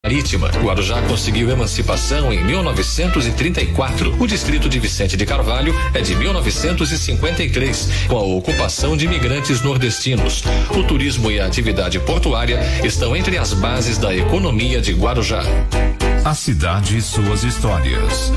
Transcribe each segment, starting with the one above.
Marítima. Guarujá conseguiu emancipação em 1934. O distrito de Vicente de Carvalho é de 1953, com a ocupação de imigrantes nordestinos. O turismo e a atividade portuária estão entre as bases da economia de Guarujá. A cidade e suas histórias.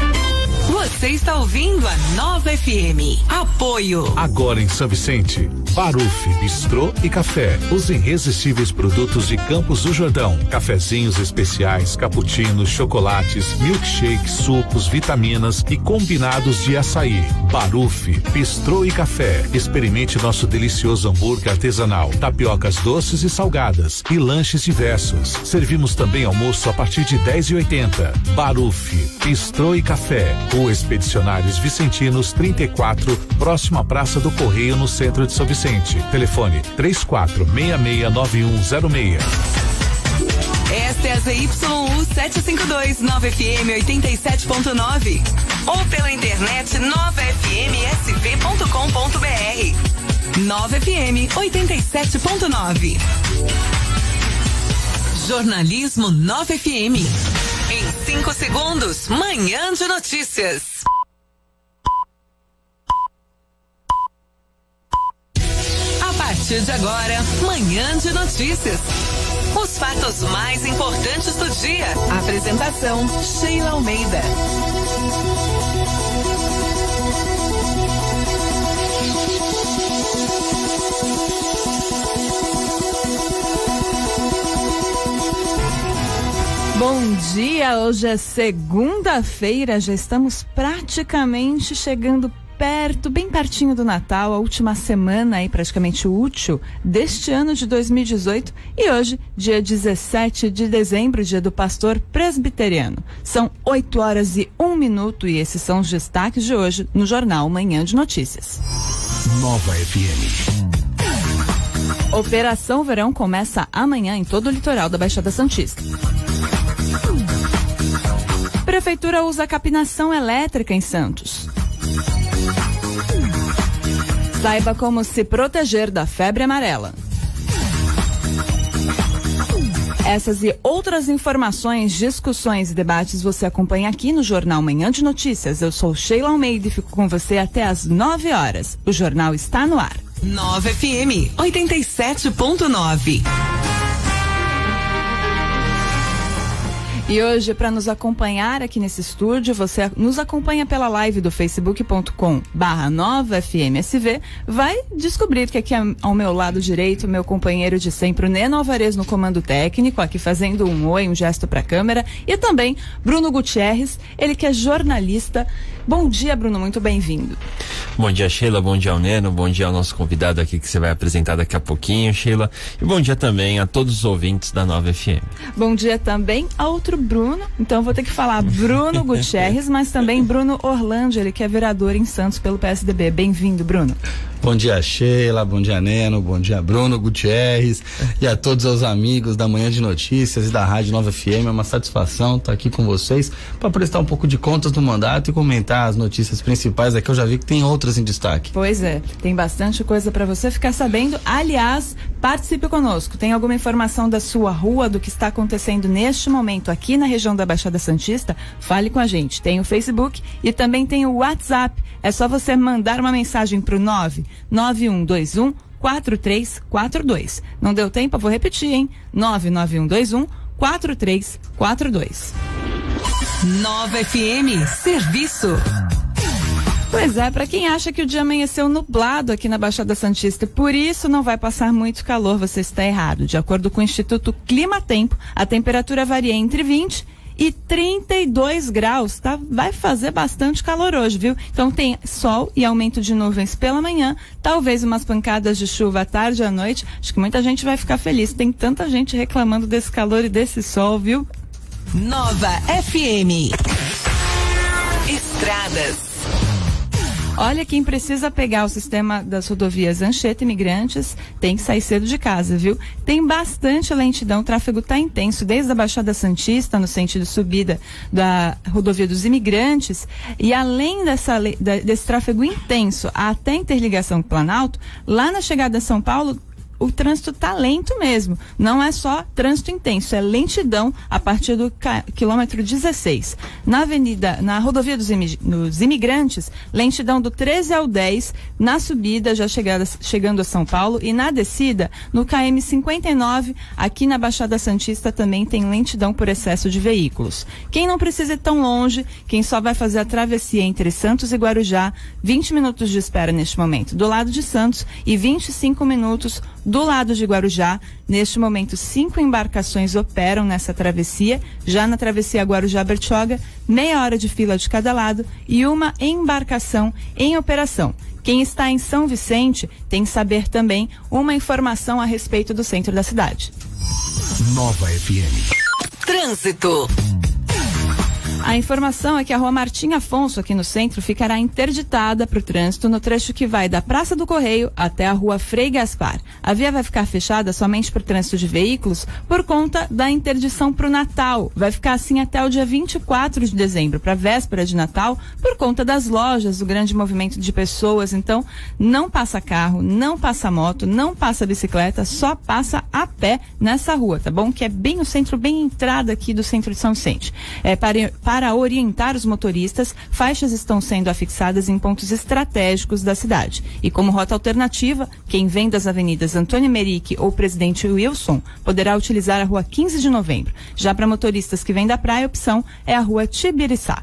Você está ouvindo a Nova FM. Apoio. Agora em São Vicente, Baruf, Bistrô e Café. Os irresistíveis produtos de Campos do Jordão. Cafezinhos especiais, cappuccinos, chocolates, milkshakes, sucos, vitaminas e combinados de açaí. Baruf, Bistrô e Café. Experimente nosso delicioso hambúrguer artesanal, tapiocas doces e salgadas e lanches diversos. Servimos também almoço a partir de 10,80. Baruf, Bistrô e Café. Rua Expedicionários Vicentinos 34, próximo à Praça do Correio, no centro de São Vicente. Telefone 34669106. Esta é a ZYU 752, Nova FM 87.9. Ou pela internet novafmsv.com.br. Nova FM 87.9. Jornalismo Nova FM. Em 5 segundos, Manhã de Notícias. A partir de agora, Manhã de Notícias. Os fatos mais importantes do dia. Apresentação, Sheila Almeida. Bom dia, hoje é segunda-feira, já estamos praticamente chegando perto, bem pertinho do Natal, a última semana aí praticamente útil deste ano de 2018 e hoje, dia 17 de dezembro, dia do pastor presbiteriano. São 8h01 e esses são os destaques de hoje no Jornal Manhã de Notícias. Nova FM. Operação Verão começa amanhã em todo o litoral da Baixada Santista. Prefeitura usa capinação elétrica em Santos. Saiba como se proteger da febre amarela. Essas e outras informações, discussões e debates você acompanha aqui no Jornal Manhã de Notícias. Eu sou Sheila Almeida e fico com você até às 9h. O jornal está no ar. Nova FM 87.9. E hoje, para nos acompanhar aqui nesse estúdio, você nos acompanha pela live do facebook.com/NovaFMSV, vai descobrir que aqui ao meu lado direito, meu companheiro de sempre, o Neno Alvarez no comando técnico, aqui fazendo um oi, um gesto para a câmera, e também Bruno Gutierrez, ele que é jornalista. Bom dia, Bruno, muito bem-vindo. Bom dia, Sheila, bom dia ao Neno, bom dia ao nosso convidado aqui que você vai apresentar daqui a pouquinho, Sheila, e bom dia também a todos os ouvintes da Nova FM. Bom dia também a outro Bruno, então vou ter que falar Bruno Gutierrez, mas também Bruno Orlando, ele que é vereador em Santos pelo PSDB. Bem-vindo, Bruno. Bom dia, Sheila, bom dia, Neno, bom dia, Bruno Gutierrez e a todos os amigos da Manhã de Notícias e da Rádio Nova FM. É uma satisfação estar aqui com vocês para prestar um pouco de contas do mandato e comentar as notícias principais aqui. Eu já vi que tem outras em destaque. Pois é, tem bastante coisa para você ficar sabendo. Aliás, participe conosco. Tem alguma informação da sua rua, do que está acontecendo neste momento aqui na região da Baixada Santista? Fale com a gente. Tem o Facebook e também tem o WhatsApp. É só você mandar uma mensagem pro 99121-4342. Não deu tempo? Eu vou repetir, hein? 99121-4342. Nova FM, serviço. Pois é, para quem acha que o dia amanheceu nublado aqui na Baixada Santista, por isso não vai passar muito calor, você está errado. De acordo com o Instituto Climatempo, a temperatura varia entre 20 e 32 graus, tá? Vai fazer bastante calor hoje, viu? Então tem sol e aumento de nuvens pela manhã, talvez umas pancadas de chuva à tarde e à noite. Acho que muita gente vai ficar feliz. Tem tanta gente reclamando desse calor e desse sol, viu? Nova FM. Estradas. Olha, quem precisa pegar o sistema das rodovias Anchieta Imigrantes tem que sair cedo de casa, viu? Tem bastante lentidão, o tráfego está intenso desde a Baixada Santista, no sentido subida da rodovia dos Imigrantes, e além desse tráfego intenso até a interligação com o Planalto, lá na chegada a São Paulo, o trânsito tá lento mesmo. Não é só trânsito intenso, é lentidão a partir do quilômetro 16. Na rodovia dos Imigrantes, lentidão do 13 ao 10, na subida já chegando a São Paulo, e na descida, no KM 59, aqui na Baixada Santista também tem lentidão por excesso de veículos. Quem não precisa ir tão longe, quem só vai fazer a travessia entre Santos e Guarujá, 20 minutos de espera neste momento do lado de Santos e 25 minutos do lado de Guarujá. Neste momento, 5 embarcações operam nessa travessia. Já na travessia Guarujá-Bertioga, meia hora de fila de cada lado e uma embarcação em operação. Quem está em São Vicente tem que saber também uma informação a respeito do centro da cidade. Nova FM. Trânsito. A informação é que a rua Martim Afonso, aqui no centro, ficará interditada para o trânsito no trecho que vai da Praça do Correio até a rua Frei Gaspar. A via vai ficar fechada somente para o trânsito de veículos por conta da interdição para o Natal. Vai ficar assim até o dia 24 de dezembro, para a véspera de Natal, por conta das lojas, do grande movimento de pessoas. Então, não passa carro, não passa moto, não passa bicicleta, só passa a pé nessa rua, tá bom? Que é bem o centro, bem a entrada aqui do centro de São Vicente. Para orientar os motoristas, faixas estão sendo afixadas em pontos estratégicos da cidade. E como rota alternativa, quem vem das avenidas Antônio Emerick ou Presidente Wilson poderá utilizar a rua 15 de novembro. Já para motoristas que vêm da praia, a opção é a rua Tibiriçá.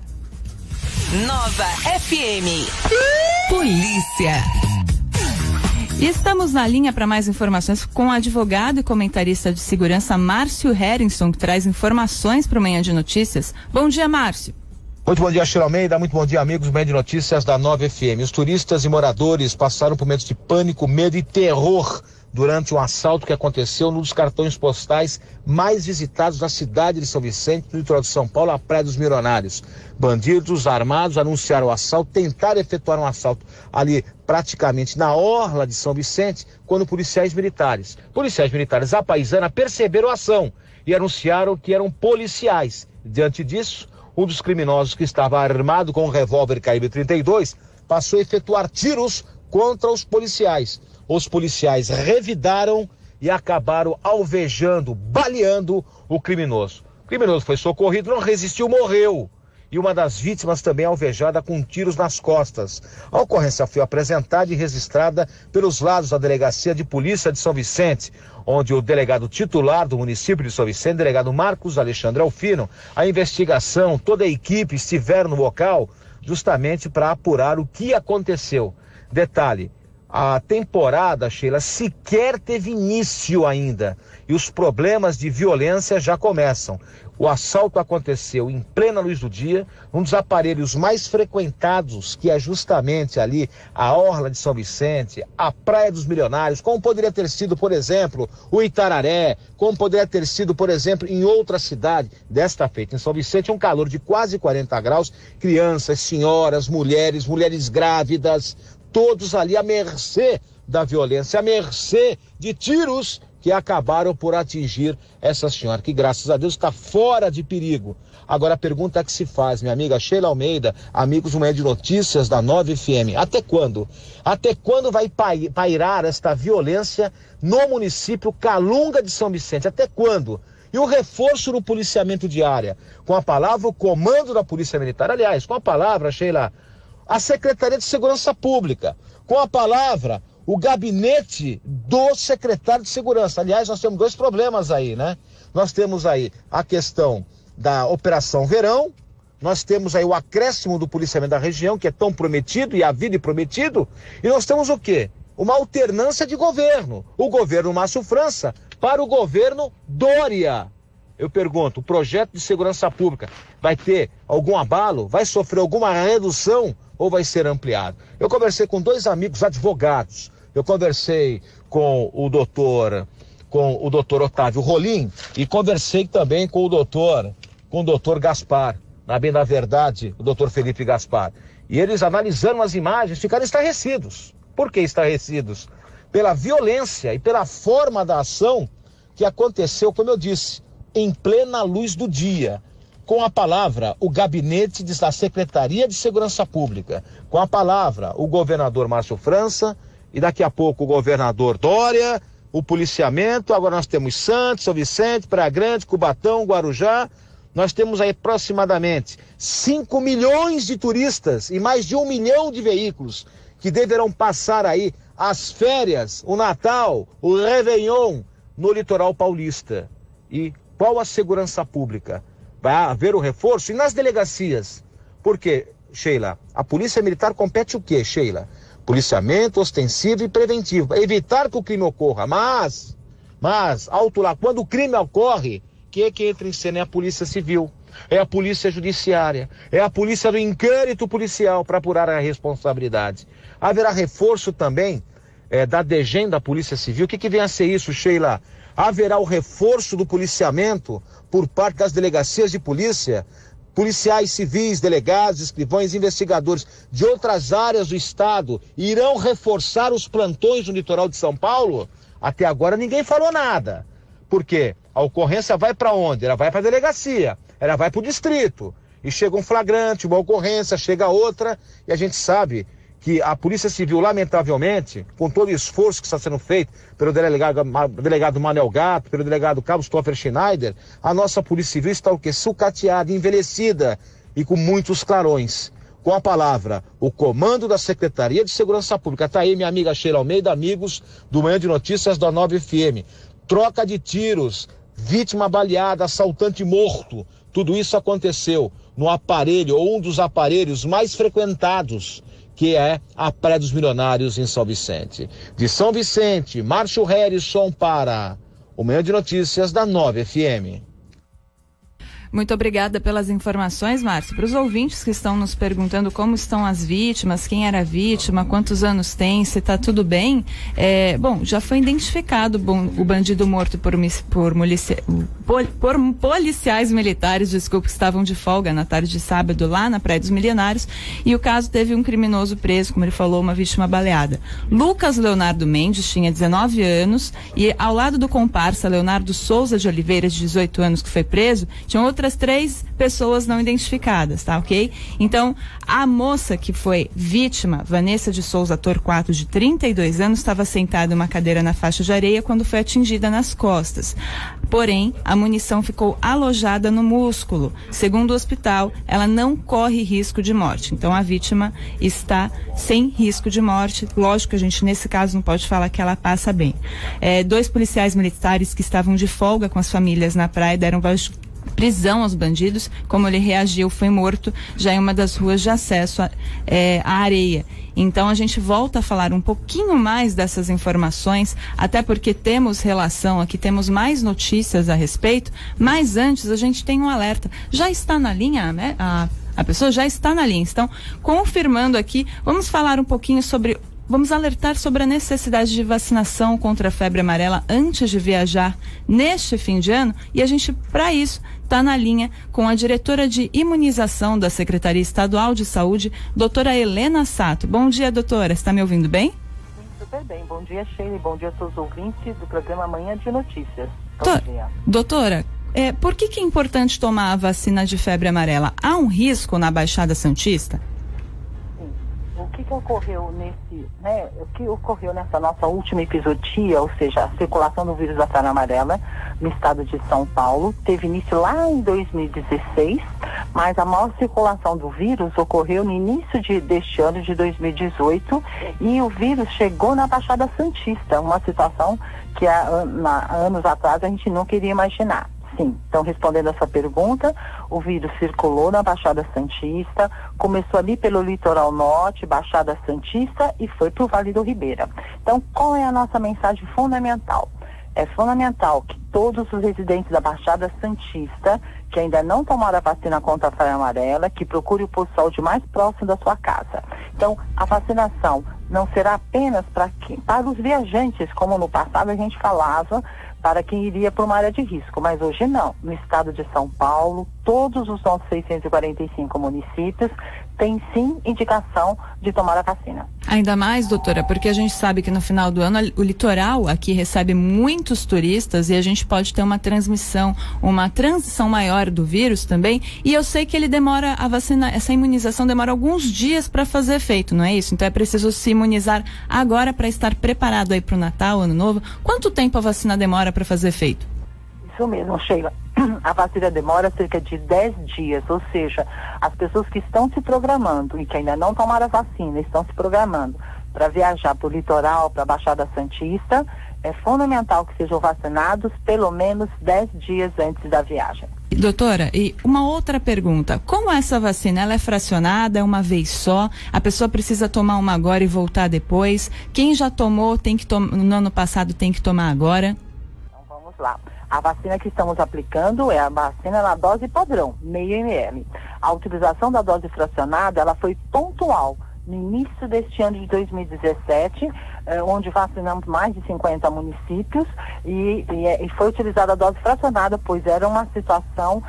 Nova FM. Polícia. E estamos na linha para mais informações com o advogado e comentarista de segurança Márcio Heringson, que traz informações para o Manhã de Notícias. Bom dia, Márcio. Muito bom dia, Sheila Almeida. Muito bom dia, amigos do Manhã de Notícias da Nova FM. Os turistas e moradores passaram por momentos de pânico, medo e terror durante um assalto que aconteceu num dos cartões postais mais visitados da cidade de São Vicente, no litoral de São Paulo, a Praia dos Milionários. Bandidos armados anunciaram o assalto, tentaram efetuar um assalto ali praticamente na orla de São Vicente, quando policiais militares à paisana perceberam a ação e anunciaram que eram policiais. Diante disso, um dos criminosos, que estava armado com um revólver calibre 32, passou a efetuar tiros contra os policiais. Os policiais revidaram e acabaram alvejando, baleando o criminoso. O criminoso foi socorrido, não resistiu, morreu. E uma das vítimas também alvejada com tiros nas costas. A ocorrência foi apresentada e registrada pelos lados da Delegacia de Polícia de São Vicente, onde o delegado titular do município de São Vicente, delegado Marcos Alexandre Alfino, a investigação, toda a equipe estiveram no local justamente para apurar o que aconteceu. Detalhe: a temporada, Sheila, sequer teve início ainda e os problemas de violência já começam. O assalto aconteceu em plena luz do dia, um dos aparelhos mais frequentados, que é justamente ali a orla de São Vicente, a Praia dos Milionários, como poderia ter sido, por exemplo, o Itararé, como poderia ter sido, por exemplo, em outra cidade. Desta feita, em São Vicente, um calor de quase 40 graus, crianças, senhoras, mulheres grávidas, todos ali à mercê da violência, à mercê de tiros que acabaram por atingir essa senhora, que graças a Deus está fora de perigo. Agora a pergunta que se faz, minha amiga Sheila Almeida, amigos do Manhã de Notícias da Nova FM, até quando? Até quando vai pairar esta violência no município Calunga de São Vicente? Até quando? E o reforço no policiamento de área, com a palavra o comando da Polícia Militar, aliás, com a palavra, Sheila, a Secretaria de Segurança Pública, com a palavra o gabinete do secretário de Segurança. Aliás, nós temos dois problemas aí, né? Nós temos aí a questão da Operação Verão, nós temos aí o acréscimo do policiamento da região, que é tão prometido e havido e prometido, e nós temos o quê? Uma alternância de governo. O governo Márcio França para o governo Dória. Eu pergunto, o projeto de segurança pública vai ter algum abalo? Vai sofrer alguma redução ou vai ser ampliado? Eu conversei com dois amigos advogados. Eu conversei com o doutor Otávio Rolim e conversei também com o doutor Gaspar, na verdade, o doutor Felipe Gaspar. E eles, analisando as imagens, ficaram estarrecidos. Por que estarrecidos? Pela violência e pela forma da ação que aconteceu, como eu disse, em plena luz do dia, com a palavra o gabinete da Secretaria de Segurança Pública, com a palavra o governador Márcio França e daqui a pouco o governador Dória, o policiamento, agora nós temos Santos, São Vicente, Praia Grande, Cubatão, Guarujá. Nós temos aí aproximadamente 5 milhões de turistas e mais de 1 milhão de veículos que deverão passar aí as férias, o Natal, o Réveillon no litoral paulista. E qual a segurança pública? Vai haver o reforço? E nas delegacias? Por quê, Sheila? A Polícia Militar compete o quê, Sheila? Policiamento ostensivo e preventivo, para evitar que o crime ocorra. Mas, alto lá, quando o crime ocorre, quem é que entra em cena? É a Polícia Civil, é a Polícia Judiciária, é a Polícia do Inquérito Policial para apurar a responsabilidade. Haverá reforço também da DGEM, da Polícia Civil. O que vem a ser isso, Sheila? Haverá o reforço do policiamento por parte das delegacias de polícia, policiais civis, delegados, escrivães, investigadores de outras áreas do estado irão reforçar os plantões no litoral de São Paulo? Até agora ninguém falou nada. Por quê? A ocorrência vai para onde? Ela vai para a delegacia, ela vai para o distrito. E chega um flagrante, uma ocorrência, chega outra, e a gente sabe que a Polícia Civil, lamentavelmente, com todo o esforço que está sendo feito pelo delegado Manuel Gato, pelo delegado Carlos Toffer Schneider, a nossa Polícia Civil está o quê? Sucateada, envelhecida e com muitos clarões. Com a palavra, o comando da Secretaria de Segurança Pública. Está aí minha amiga Sheila Almeida, amigos do Manhã de Notícias da 9 FM. Troca de tiros, vítima baleada, assaltante morto. Tudo isso aconteceu no aparelho, ou um dos aparelhos mais frequentados, que é a Praia dos Milionários em São Vicente. De São Vicente, Márcio Harrison para o Manhã de Notícias da 9 FM. Muito obrigada pelas informações, Márcio. Para os ouvintes que estão nos perguntando como estão as vítimas, quem era a vítima, quantos anos tem, se está tudo bem, bom, já foi identificado o bandido morto por policiais militares, desculpa, que estavam de folga na tarde de sábado lá na Praia dos Milionários, e o caso teve um criminoso preso, como ele falou, uma vítima baleada. Lucas Leonardo Mendes tinha 19 anos e ao lado do comparsa Leonardo Souza de Oliveira, de 18 anos, que foi preso, tinham outras 3 pessoas não identificadas, tá ok? Então, a moça que foi vítima, Vanessa de Souza Torquato, de 32 anos, estava sentada em uma cadeira na faixa de areia quando foi atingida nas costas. Porém, a munição ficou alojada no músculo. Segundo o hospital, ela não corre risco de morte. Então, a vítima está sem risco de morte. Lógico que a gente, nesse caso, não pode falar que ela passa bem. 2 policiais militares que estavam de folga com as famílias na praia deram prisão aos bandidos. Como ele reagiu, foi morto já em uma das ruas de acesso à areia. Então a gente volta a falar um pouquinho mais dessas informações, até porque temos relação aqui, temos mais notícias a respeito, mas antes a gente tem um alerta. Já está na linha, né? A pessoa já está na linha. Então, confirmando aqui, vamos falar um pouquinho vamos alertar sobre a necessidade de vacinação contra a febre amarela antes de viajar neste fim de ano, e a gente, para isso, está na linha com a diretora de imunização da Secretaria Estadual de Saúde, doutora Helena Sato. Bom dia, doutora, está me ouvindo bem? Super bem, bom dia, Sheila, e bom dia a todos os ouvintes do programa Manhã de Notícias. Doutora, por que é importante tomar a vacina de febre amarela? Há um risco na Baixada Santista? O que ocorreu o que ocorreu nessa nossa última episodia, ou seja, a circulação do vírus da febre amarela no estado de São Paulo, teve início lá em 2016, mas a maior circulação do vírus ocorreu no início deste ano de 2018, e o vírus chegou na Baixada Santista, uma situação que anos atrás a gente não queria imaginar. Sim, então respondendo essa pergunta, o vírus circulou na Baixada Santista, começou ali pelo litoral norte, Baixada Santista, e foi para o Vale do Ribeira. Então, qual é a nossa mensagem fundamental? É fundamental que todos os residentes da Baixada Santista, que ainda não tomaram a vacina contra a febre amarela, que procure o posto de saúde mais próximo da sua casa. Então, a vacinação não será apenas para os viajantes, como no passado a gente falava, para quem iria para uma área de risco, mas hoje não. No estado de São Paulo, todos os nossos 645 municípios tem sim indicação de tomar a vacina. Ainda mais, doutora, porque a gente sabe que no final do ano o litoral aqui recebe muitos turistas e a gente pode ter uma transição maior do vírus também. E eu sei que ele demora, a vacina, essa imunização demora alguns dias para fazer efeito, não é isso? Então é preciso se imunizar agora para estar preparado aí para o Natal, Ano Novo. Quanto tempo a vacina demora para fazer efeito? Isso mesmo, Sheila. A vacina demora cerca de 10 dias, ou seja, as pessoas que estão se programando e que ainda não tomaram a vacina, estão se programando para viajar para o litoral, para a Baixada Santista, é fundamental que sejam vacinados pelo menos 10 dias antes da viagem. Doutora, e uma outra pergunta, como essa vacina, ela é fracionada, é uma vez só, a pessoa precisa tomar uma agora e voltar depois, quem já tomou no ano passado tem que tomar agora? Então vamos lá. A vacina que estamos aplicando é a vacina na dose padrão, meio ml. A utilização da dose fracionada, ela foi pontual no início deste ano de 2017, onde vacinamos mais de 50 municípios e foi utilizada a dose fracionada, pois era uma situação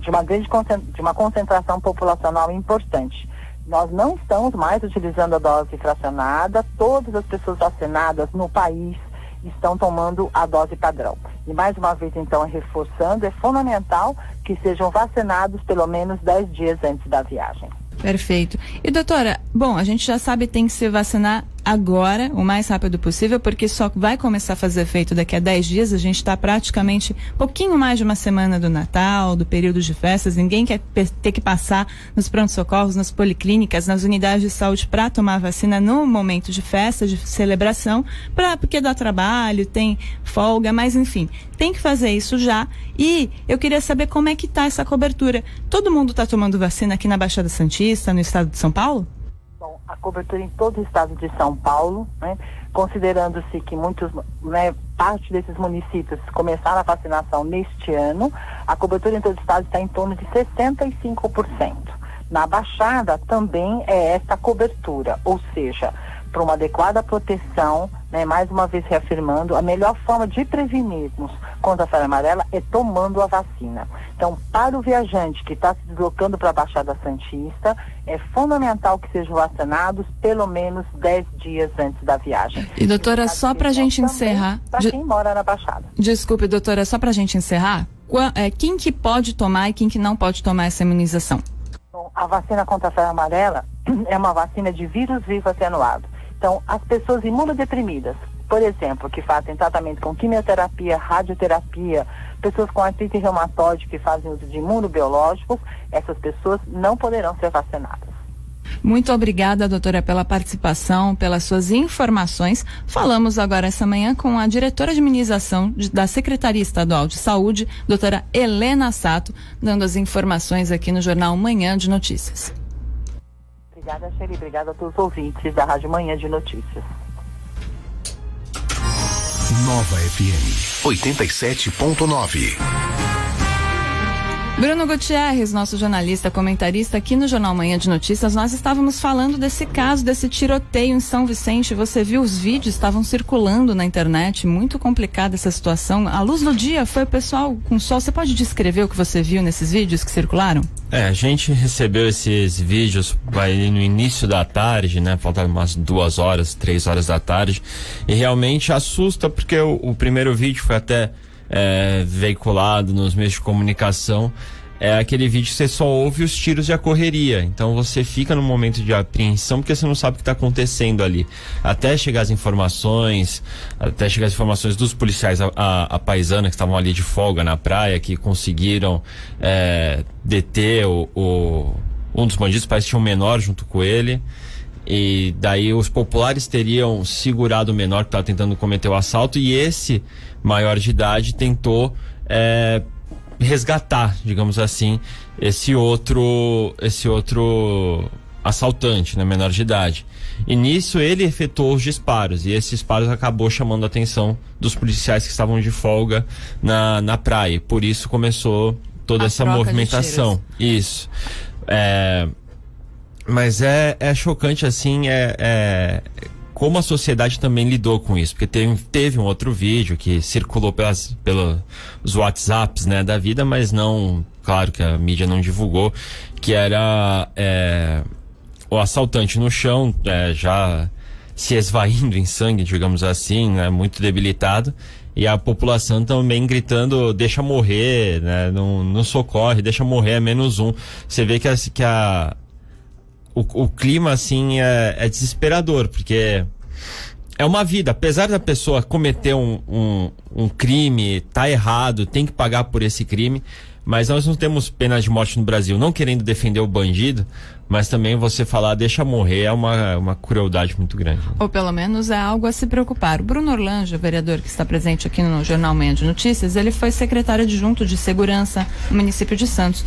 de uma concentração populacional importante. Nós não estamos mais utilizando a dose fracionada, todas as pessoas vacinadas no país estão tomando a dose padrão. E mais uma vez, então, reforçando, é fundamental que sejam vacinados pelo menos 10 dias antes da viagem. Perfeito. E doutora, bom, a gente já sabe tem que se vacinar agora, o mais rápido possível, porque só vai começar a fazer efeito daqui a 10 dias, a gente está praticamente pouquinho mais de uma semana do Natal, do período de festas, ninguém quer ter que passar nos pronto-socorros, nas policlínicas, nas unidades de saúde para tomar vacina no momento de festa, de celebração, porque dá trabalho, tem folga, mas enfim, tem que fazer isso já. E eu queria saber como é que está essa cobertura. Todo mundo está tomando vacina aqui na Baixada Santista, no estado de São Paulo? Bom, a cobertura em todo o estado de São Paulo, né, considerando-se que parte desses municípios começaram a vacinação neste ano, a cobertura em todo o estado está em torno de 65%. Na Baixada também é essa cobertura, ou seja, para uma adequada proteção, né, mais uma vez reafirmando, a melhor forma de prevenirmos contra a febre amarela é tomando a vacina. Então, para o viajante que está se deslocando para a Baixada Santista, é fundamental que sejam vacinados pelo menos 10 dias antes da viagem. E doutora, só para a gente encerrar... Para quem mora na Baixada. Desculpe, doutora, só para a gente encerrar, quem que pode tomar e quem que não pode tomar essa imunização? Bom, a vacina contra a febre amarela é uma vacina de vírus vivo atenuado. Então, as pessoas imunodeprimidas, por exemplo, que fazem tratamento com quimioterapia, radioterapia, pessoas com artrite reumatoide que fazem uso de imunobiológicos, essas pessoas não poderão ser vacinadas. Muito obrigada, doutora, pela participação, pelas suas informações. Falamos agora essa manhã com a diretora de imunização da Secretaria Estadual de Saúde, doutora Helena Sato, dando as informações aqui no Jornal Manhã de Notícias. Obrigada, Shelly. Obrigada a todos os ouvintes da Rádio Manhã de Notícias. Nova FM 87.9. Bruno Gutierrez, nosso jornalista, comentarista aqui no Jornal Manhã de Notícias, nós estávamos falando desse caso, desse tiroteio em São Vicente. Você viu os vídeos, estavam circulando na internet, muito complicada essa situação. À luz do dia, foi o pessoal com sol. Você pode descrever o que você viu nesses vídeos que circularam? A gente recebeu esses vídeos no início da tarde, né? Faltavam umas 2 horas, 3 horas da tarde, e realmente assusta, porque o primeiro vídeo foi até veiculado nos meios de comunicação. É aquele vídeo que você só ouve os tiros e a correria, então você fica num momento de apreensão porque você não sabe o que está acontecendo ali, até chegar as informações dos policiais a paisana que estavam ali de folga na praia, que conseguiram deter um dos bandidos, parece que tinha um menor junto com ele. E daí os populares teriam segurado o menor que estava tentando cometer o assalto, e esse maior de idade tentou resgatar, digamos assim, esse outro assaltante, né, menor de idade. E nisso ele efetuou os disparos, e esses disparos acabou chamando a atenção dos policiais que estavam de folga na praia. Por isso começou toda essa movimentação. Isso. Mas é chocante, assim, como a sociedade também lidou com isso, porque teve um outro vídeo que circulou pelos WhatsApps, né, da vida, mas não claro que a mídia não divulgou, que era o assaltante no chão, já se esvaindo em sangue, digamos assim, né, muito debilitado, e a população também gritando, deixa morrer, né, não socorre, deixa morrer, é -1. Você vê que o clima, assim, é desesperador, porque é uma vida, apesar da pessoa cometer um crime, tá errado, tem que pagar por esse crime, mas nós não temos pena de morte no Brasil, não querendo defender o bandido, mas também você falar deixa morrer é uma crueldade muito grande. Ou pelo menos é algo a se preocupar. O Bruno Orlando, vereador que está presente aqui no Jornal Manhã de Notícias, ele foi secretário adjunto de segurança no município de Santos.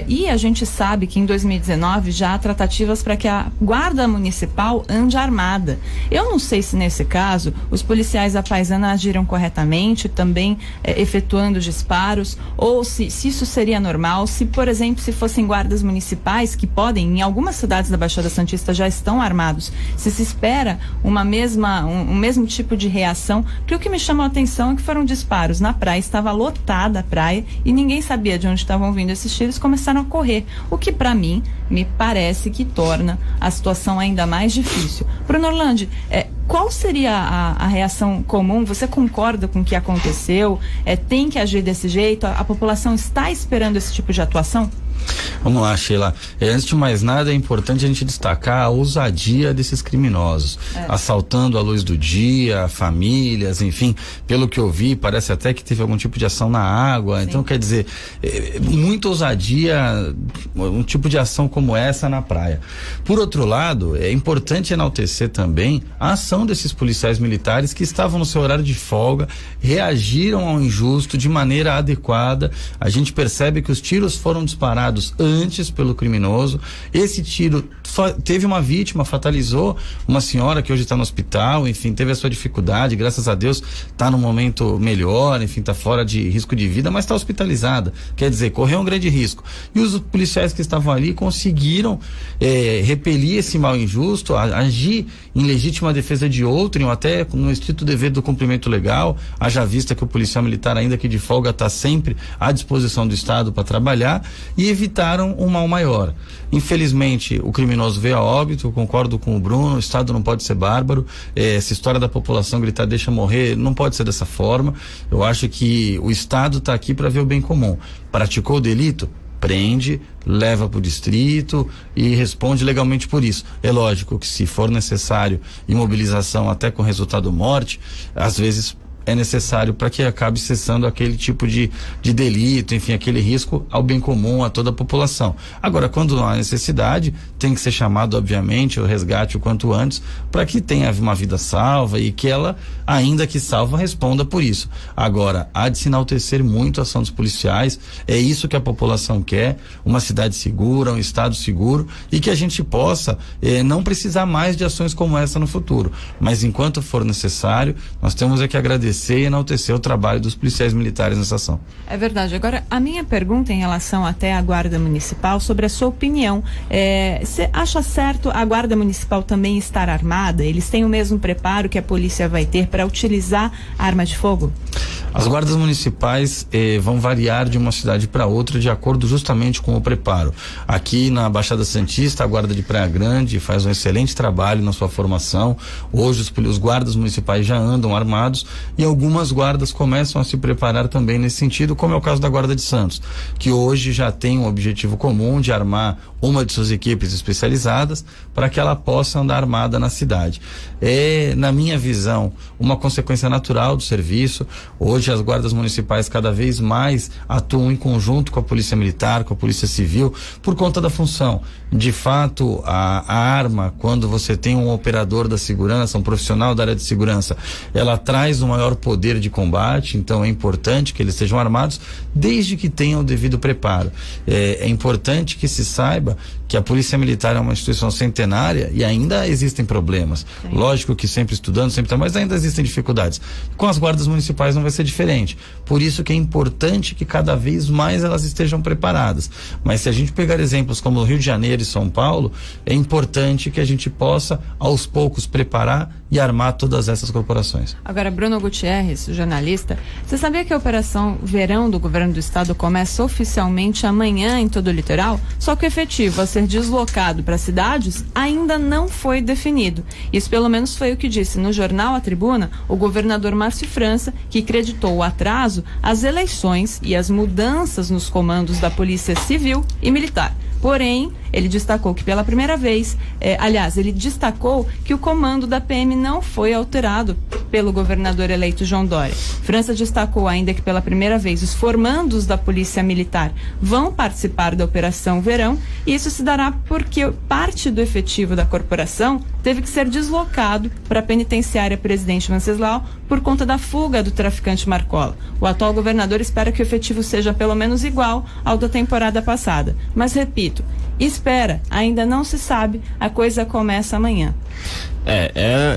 E a gente sabe que em 2019 já há tratativas para que a guarda municipal ande armada. Eu não sei se nesse caso os policiais da Paisana agiram corretamente, também efetuando disparos, ou se isso seria normal, se, por exemplo, se fossem guardas municipais que podem, em algumas cidades da Baixada Santista já estão armados, se espera um mesmo tipo de reação, porque o que me chamou a atenção é que foram disparos na praia, estava lotada a praia e ninguém sabia de onde estavam vindo esses tiros, começaram a correr, o que para mim me parece que torna a situação ainda mais difícil. Bruno Orlando, qual seria a reação comum? Você concorda com o que aconteceu? Tem que agir desse jeito? A população está esperando esse tipo de atuação? Vamos lá, Sheila. Antes de mais nada, é importante a gente destacar a ousadia desses criminosos, assaltando à luz do dia, famílias, enfim, pelo que eu vi, parece até que teve algum tipo de ação na água. Sim. Então, quer dizer, muita ousadia, um tipo de ação como essa na praia. Por outro lado, é importante enaltecer também a ação desses policiais militares que estavam no seu horário de folga, reagiram ao injusto de maneira adequada. A gente percebe que os tiros foram disparados antes pelo criminoso. Esse tiro teve uma vítima, fatalizou uma senhora que hoje está no hospital, enfim, teve a sua dificuldade, graças a Deus está num momento melhor, enfim, está fora de risco de vida, mas está hospitalizada, quer dizer, correu um grande risco. E os policiais que estavam ali conseguiram repelir esse mal injusto, agir em legítima defesa de outrem, ou até no estrito dever do cumprimento legal, haja vista que o policial militar, ainda que de folga, está sempre à disposição do Estado para trabalhar, e evitaram um mal maior. Infelizmente, o criminoso veio a óbito, eu concordo com o Bruno, o Estado não pode ser bárbaro, essa história da população gritar deixa morrer, não pode ser dessa forma. Eu acho que o Estado está aqui para ver o bem comum. Praticou o delito? Prende, leva para o distrito e responde legalmente por isso. É lógico que se for necessário imobilização até com resultado morte, às vezes é necessário para que acabe cessando aquele tipo de delito, enfim, aquele risco ao bem comum, a toda a população. Agora, quando não há necessidade, tem que ser chamado, obviamente, o resgate o quanto antes, para que tenha uma vida salva e que ela, ainda que salva, responda por isso. Agora, há de se enaltecer muito a ação dos policiais, é isso que a população quer, uma cidade segura, um estado seguro, e que a gente possa não precisar mais de ações como essa no futuro. Mas enquanto for necessário, nós temos que agradecer e enaltecer o trabalho dos policiais militares nessa ação. É verdade. Agora, a minha pergunta em relação até à Guarda Municipal, sobre a sua opinião, você acha certo a Guarda Municipal também estar armada? Eles têm o mesmo preparo que a polícia vai ter para utilizar arma de fogo? As guardas municipais vão variar de uma cidade para outra de acordo justamente com o preparo. Aqui na Baixada Santista, a Guarda de Praia Grande faz um excelente trabalho na sua formação. Hoje os guardas municipais já andam armados e algumas guardas começam a se preparar também nesse sentido, como é o caso da Guarda de Santos, que hoje já tem um objetivo comum de armar uma de suas equipes especializadas para que ela possa andar armada na cidade. É, na minha visão, uma consequência natural do serviço. Hoje as guardas municipais cada vez mais atuam em conjunto com a Polícia Militar, com a Polícia Civil, por conta da função. De fato, a arma, quando você tem um operador da segurança, um profissional da área de segurança, ela traz um maior poder de combate, então é importante que eles estejam armados, desde que tenham o devido preparo. É importante que se saiba que a Polícia Militar é uma instituição centenária e ainda existem problemas. Sim. Lógico que sempre estudando, mas ainda existem dificuldades. Com as guardas municipais não vai ser diferente. Por isso que é importante que cada vez mais elas estejam preparadas. Mas se a gente pegar exemplos como o Rio de Janeiro e São Paulo, é importante que a gente possa, aos poucos, preparar e armar todas essas corporações. Agora, Bruno Gutierrez, Gutierrez, jornalista, você sabia que a Operação Verão do Governo do Estado começa oficialmente amanhã em todo o litoral? Só que o efetivo a ser deslocado para cidades ainda não foi definido. Isso pelo menos foi o que disse no jornal A Tribuna o governador Márcio França, que creditou o atraso às eleições e às mudanças nos comandos da Polícia Civil e Militar. Porém, ele destacou que pela primeira vez, ele destacou que o comando da PM não foi alterado pelo governador eleito João Dória. França destacou ainda que pela primeira vez os formandos da Polícia Militar vão participar da Operação Verão, e isso se dará porque parte do efetivo da corporação teve que ser deslocado para a penitenciária Presidente Venceslau por conta da fuga do traficante Marcola. O atual governador espera que o efetivo seja pelo menos igual ao da temporada passada. Mas repito, espera, ainda não se sabe, a coisa começa amanhã.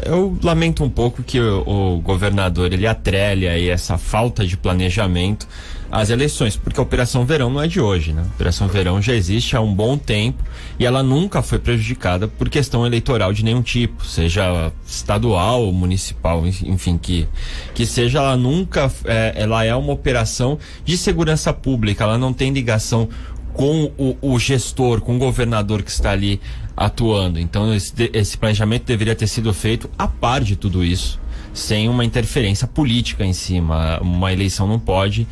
Eu lamento um pouco que o governador ele atrelha aí essa falta de planejamento às eleições, porque a Operação Verão não é de hoje, né? A Operação Verão já existe há um bom tempo e ela nunca foi prejudicada por questão eleitoral de nenhum tipo, seja estadual ou municipal, enfim, que seja, ela nunca, ela é uma operação de segurança pública, ela não tem ligação com o gestor, com o governador que está ali atuando. Então esse planejamento deveria ter sido feito a par de tudo isso, sem uma interferência política em cima. Uma eleição não pode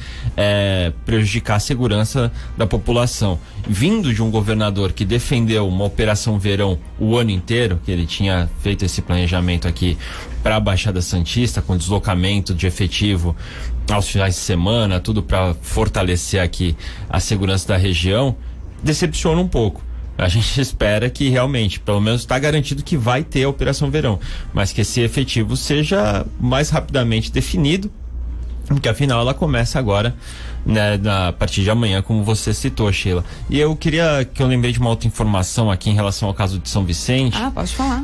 prejudicar a segurança da população. Vindo de um governador que defendeu uma Operação Verão o ano inteiro, que ele tinha feito esse planejamento aqui para a Baixada Santista, com deslocamento de efetivo aos finais de semana, tudo para fortalecer aqui a segurança da região, decepciona um pouco. A gente espera que realmente, pelo menos está garantido que vai ter a Operação Verão, mas que esse efetivo seja mais rapidamente definido, porque afinal ela começa agora, né, a partir de amanhã, como você citou, Sheila. E eu lembrei de uma outra informação aqui em relação ao caso de São Vicente. Ah, pode falar.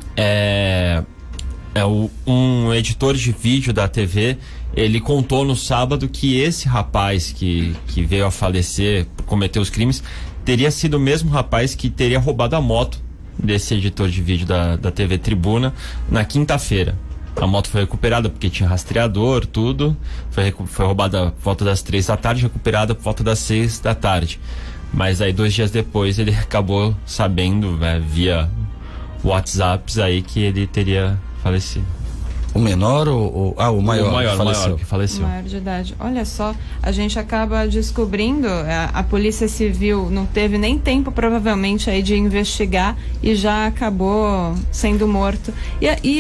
Um editor de vídeo da TV, ele contou no sábado que esse rapaz que veio a falecer, cometeu os crimes, teria sido o mesmo rapaz que teria roubado a moto desse editor de vídeo da TV Tribuna na quinta-feira. A moto foi recuperada porque tinha rastreador, tudo. Foi roubada por volta das 3 da tarde, recuperada por volta das 6 da tarde. Mas aí 2 dias depois ele acabou sabendo, via WhatsApps aí, que ele teria falecido. O menor ou o maior? O maior que faleceu. O maior de idade. Olha só, a gente acaba descobrindo, a Polícia Civil não teve nem tempo provavelmente aí de investigar e já acabou sendo morto.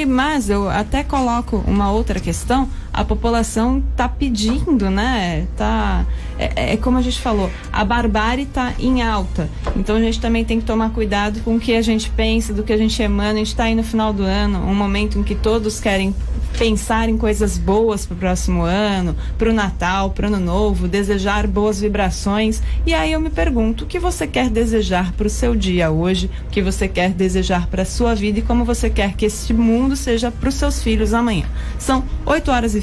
Mas eu até coloco uma outra questão, a população tá pedindo, né? É como a gente falou, a barbárie tá em alta. Então a gente também tem que tomar cuidado com o que a gente pensa, do que a gente emana. A gente tá aí no final do ano, um momento em que todos querem pensar em coisas boas pro próximo ano, pro Natal, pro Ano Novo, desejar boas vibrações. E aí eu me pergunto, o que você quer desejar pro seu dia hoje? O que você quer desejar pra sua vida e como você quer que esse mundo seja pros seus filhos amanhã? São 8h27.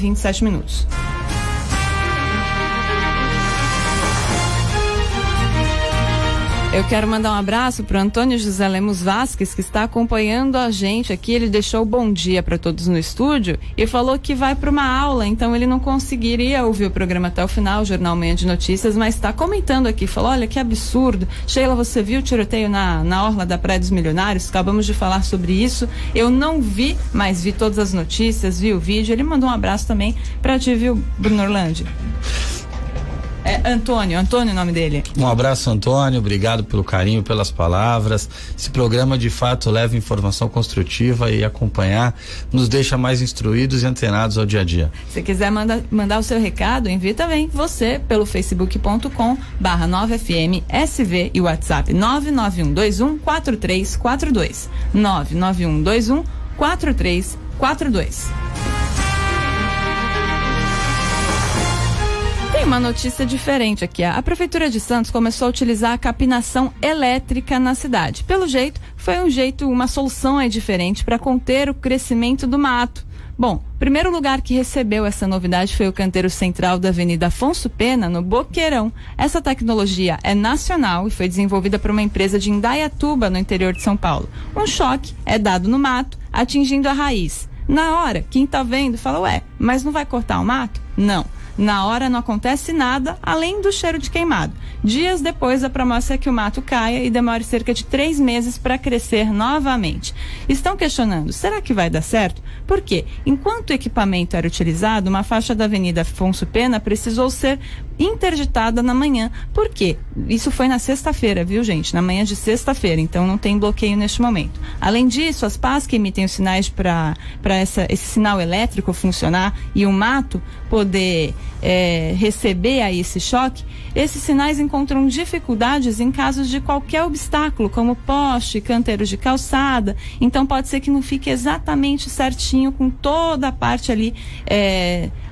Eu quero mandar um abraço para o Antônio José Lemos Vasques, que está acompanhando a gente aqui. Ele deixou bom dia para todos no estúdio e falou que vai para uma aula, então ele não conseguiria ouvir o programa até o final, o Jornal Manhã de Notícias, mas está comentando aqui, falou, olha que absurdo. Sheila, você viu o tiroteio na orla da Praia dos Milionários? Acabamos de falar sobre isso. Eu não vi, mas vi todas as notícias, vi o vídeo. Ele mandou um abraço também para ti, viu, Bruno Orlandi? Antônio o nome dele. Um abraço, Antônio, obrigado pelo carinho, pelas palavras. Esse programa de fato leva informação construtiva e acompanhar nos deixa mais instruídos e antenados ao dia a dia. Se quiser mandar o seu recado, envie também você pelo facebook.com/9FMSV e o WhatsApp 991214342 991214342. Tem uma notícia diferente aqui. A Prefeitura de Santos começou a utilizar a capinação elétrica na cidade. Pelo jeito, foi uma solução aí diferente para conter o crescimento do mato. Bom, o primeiro lugar que recebeu essa novidade foi o canteiro central da Avenida Afonso Pena, no Boqueirão. Essa tecnologia é nacional e foi desenvolvida por uma empresa de Indaiatuba, no interior de São Paulo. Um choque é dado no mato, atingindo a raiz. Na hora, quem tá vendo fala, ué, mas não vai cortar o mato? Não. Na hora não acontece nada, além do cheiro de queimado. Dias depois, a promessa é que o mato caia e demore cerca de 3 meses para crescer novamente. Estão questionando, será que vai dar certo? Por quê? Enquanto o equipamento era utilizado, uma faixa da Avenida Afonso Pena precisou ser interditada na manhã. Por quê? Isso foi na sexta-feira, viu, gente? Na manhã de sexta-feira, então não tem bloqueio neste momento. Além disso, as pás que emitem os sinais para esse sinal elétrico funcionar e o mato poder receber aí esse choque, esses sinais encontram dificuldades em casos de qualquer obstáculo, como poste, canteiros de calçada. Então pode ser que não fique exatamente certinho com toda a parte ali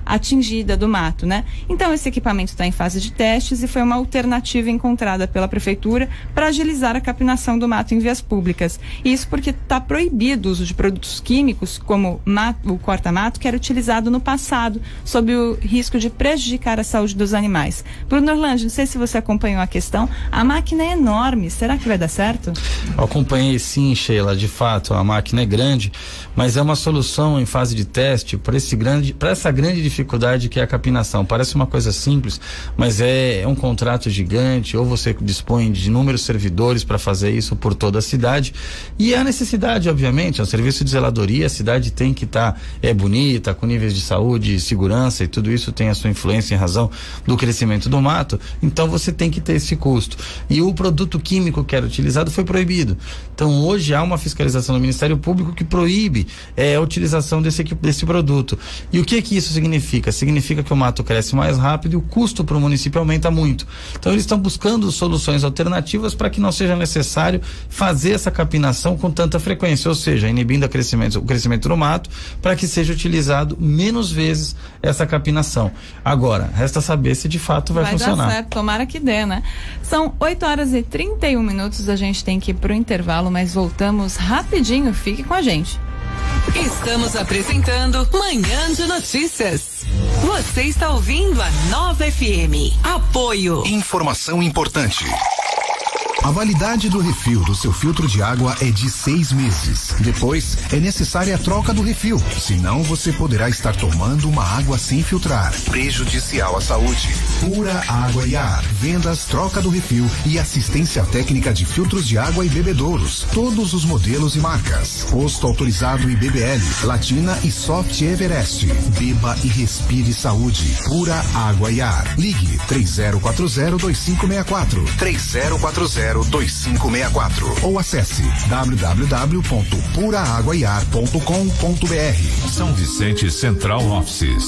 atingida do mato, né? Então esse equipamento está em fase de testes e foi uma alternativa encontrada pela prefeitura para agilizar a capinação do mato em vias públicas. Isso porque está proibido o uso de produtos químicos como o corta-mato, que era utilizado no passado, sob o risco de prejudicar a saúde dos animais. Bruno Orlando, não sei se você acompanhou a questão, a máquina é enorme, será que vai dar certo? Eu acompanhei sim, Sheila, de fato, a máquina é grande, mas é uma solução em fase de teste para essa grande dificuldade que é a capinação. Parece uma coisa simples, mas é um contrato gigante, ou você dispõe de inúmeros servidores para fazer isso por toda a cidade, e a necessidade, obviamente, é um serviço de zeladoria, a cidade tem que estar bonita, com níveis de saúde e segurança, e tudo isso tem a sua influência em razão do crescimento do mato, então você tem que ter esse custo. E o produto químico que era utilizado foi proibido. Então hoje há uma fiscalização do Ministério Público que proíbe a utilização desse produto. E o que isso significa? Significa que o mato cresce mais rápido e o custo para o município aumenta muito. Então eles estão buscando soluções alternativas para que não seja necessário fazer essa capinação com tanta frequência, ou seja, inibindo o crescimento do mato, para que seja utilizado menos vezes essa capinação. Agora, resta saber se de fato vai funcionar. Vai dar certo, tomara que dê, né? São 8h31, a gente tem que ir pro intervalo, mas voltamos rapidinho, fique com a gente. Estamos apresentando Manhã de Notícias. Você está ouvindo a Nova FM. Apoio. Informação importante. A validade do refil do seu filtro de água é de 6 meses. Depois, é necessária a troca do refil. Senão, você poderá estar tomando uma água sem filtrar, prejudicial à saúde. Pura Água e Ar. Vendas, troca do refil e assistência técnica de filtros de água e bebedouros. Todos os modelos e marcas. Posto autorizado IBBL, Latina e Soft Everest. Beba e respire saúde. Pura Água e Ar. Ligue 3040-2564. 3040-2564 ou acesse www.puraaguaiar.com.br. São Vicente Central Offices.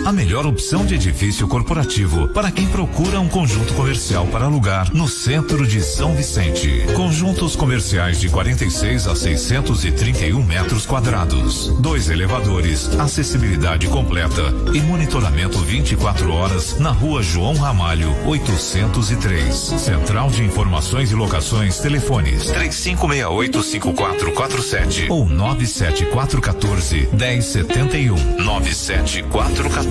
A melhor opção de edifício corporativo para quem procura um conjunto comercial para alugar no centro de São Vicente. Conjuntos comerciais de 46 a 631 metros quadrados. 2 elevadores, acessibilidade completa e monitoramento 24 horas na Rua João Ramalho, 803. Central de Informações e Locações, telefones 3568-5447 ou 97414-1071. 97414-1071.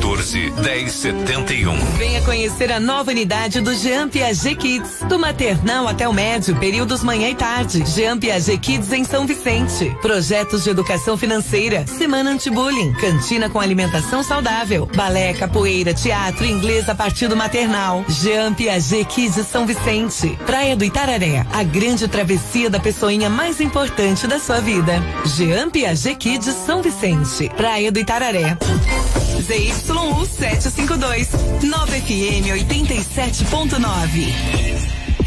Venha conhecer a nova unidade do Jean Piaget Kids. Do maternal até o médio, períodos manhã e tarde. Jean Piaget Kids em São Vicente. Projetos de educação financeira, semana anti-bullying, cantina com alimentação saudável, balé, capoeira, teatro, inglês a partir do maternal. Jean Piaget Kids São Vicente. Praia do Itararé, a grande travessia da pessoinha mais importante da sua vida. Jean Piaget Kids São Vicente. Praia do Itararé. ZYU 752, Nova FM 87.9.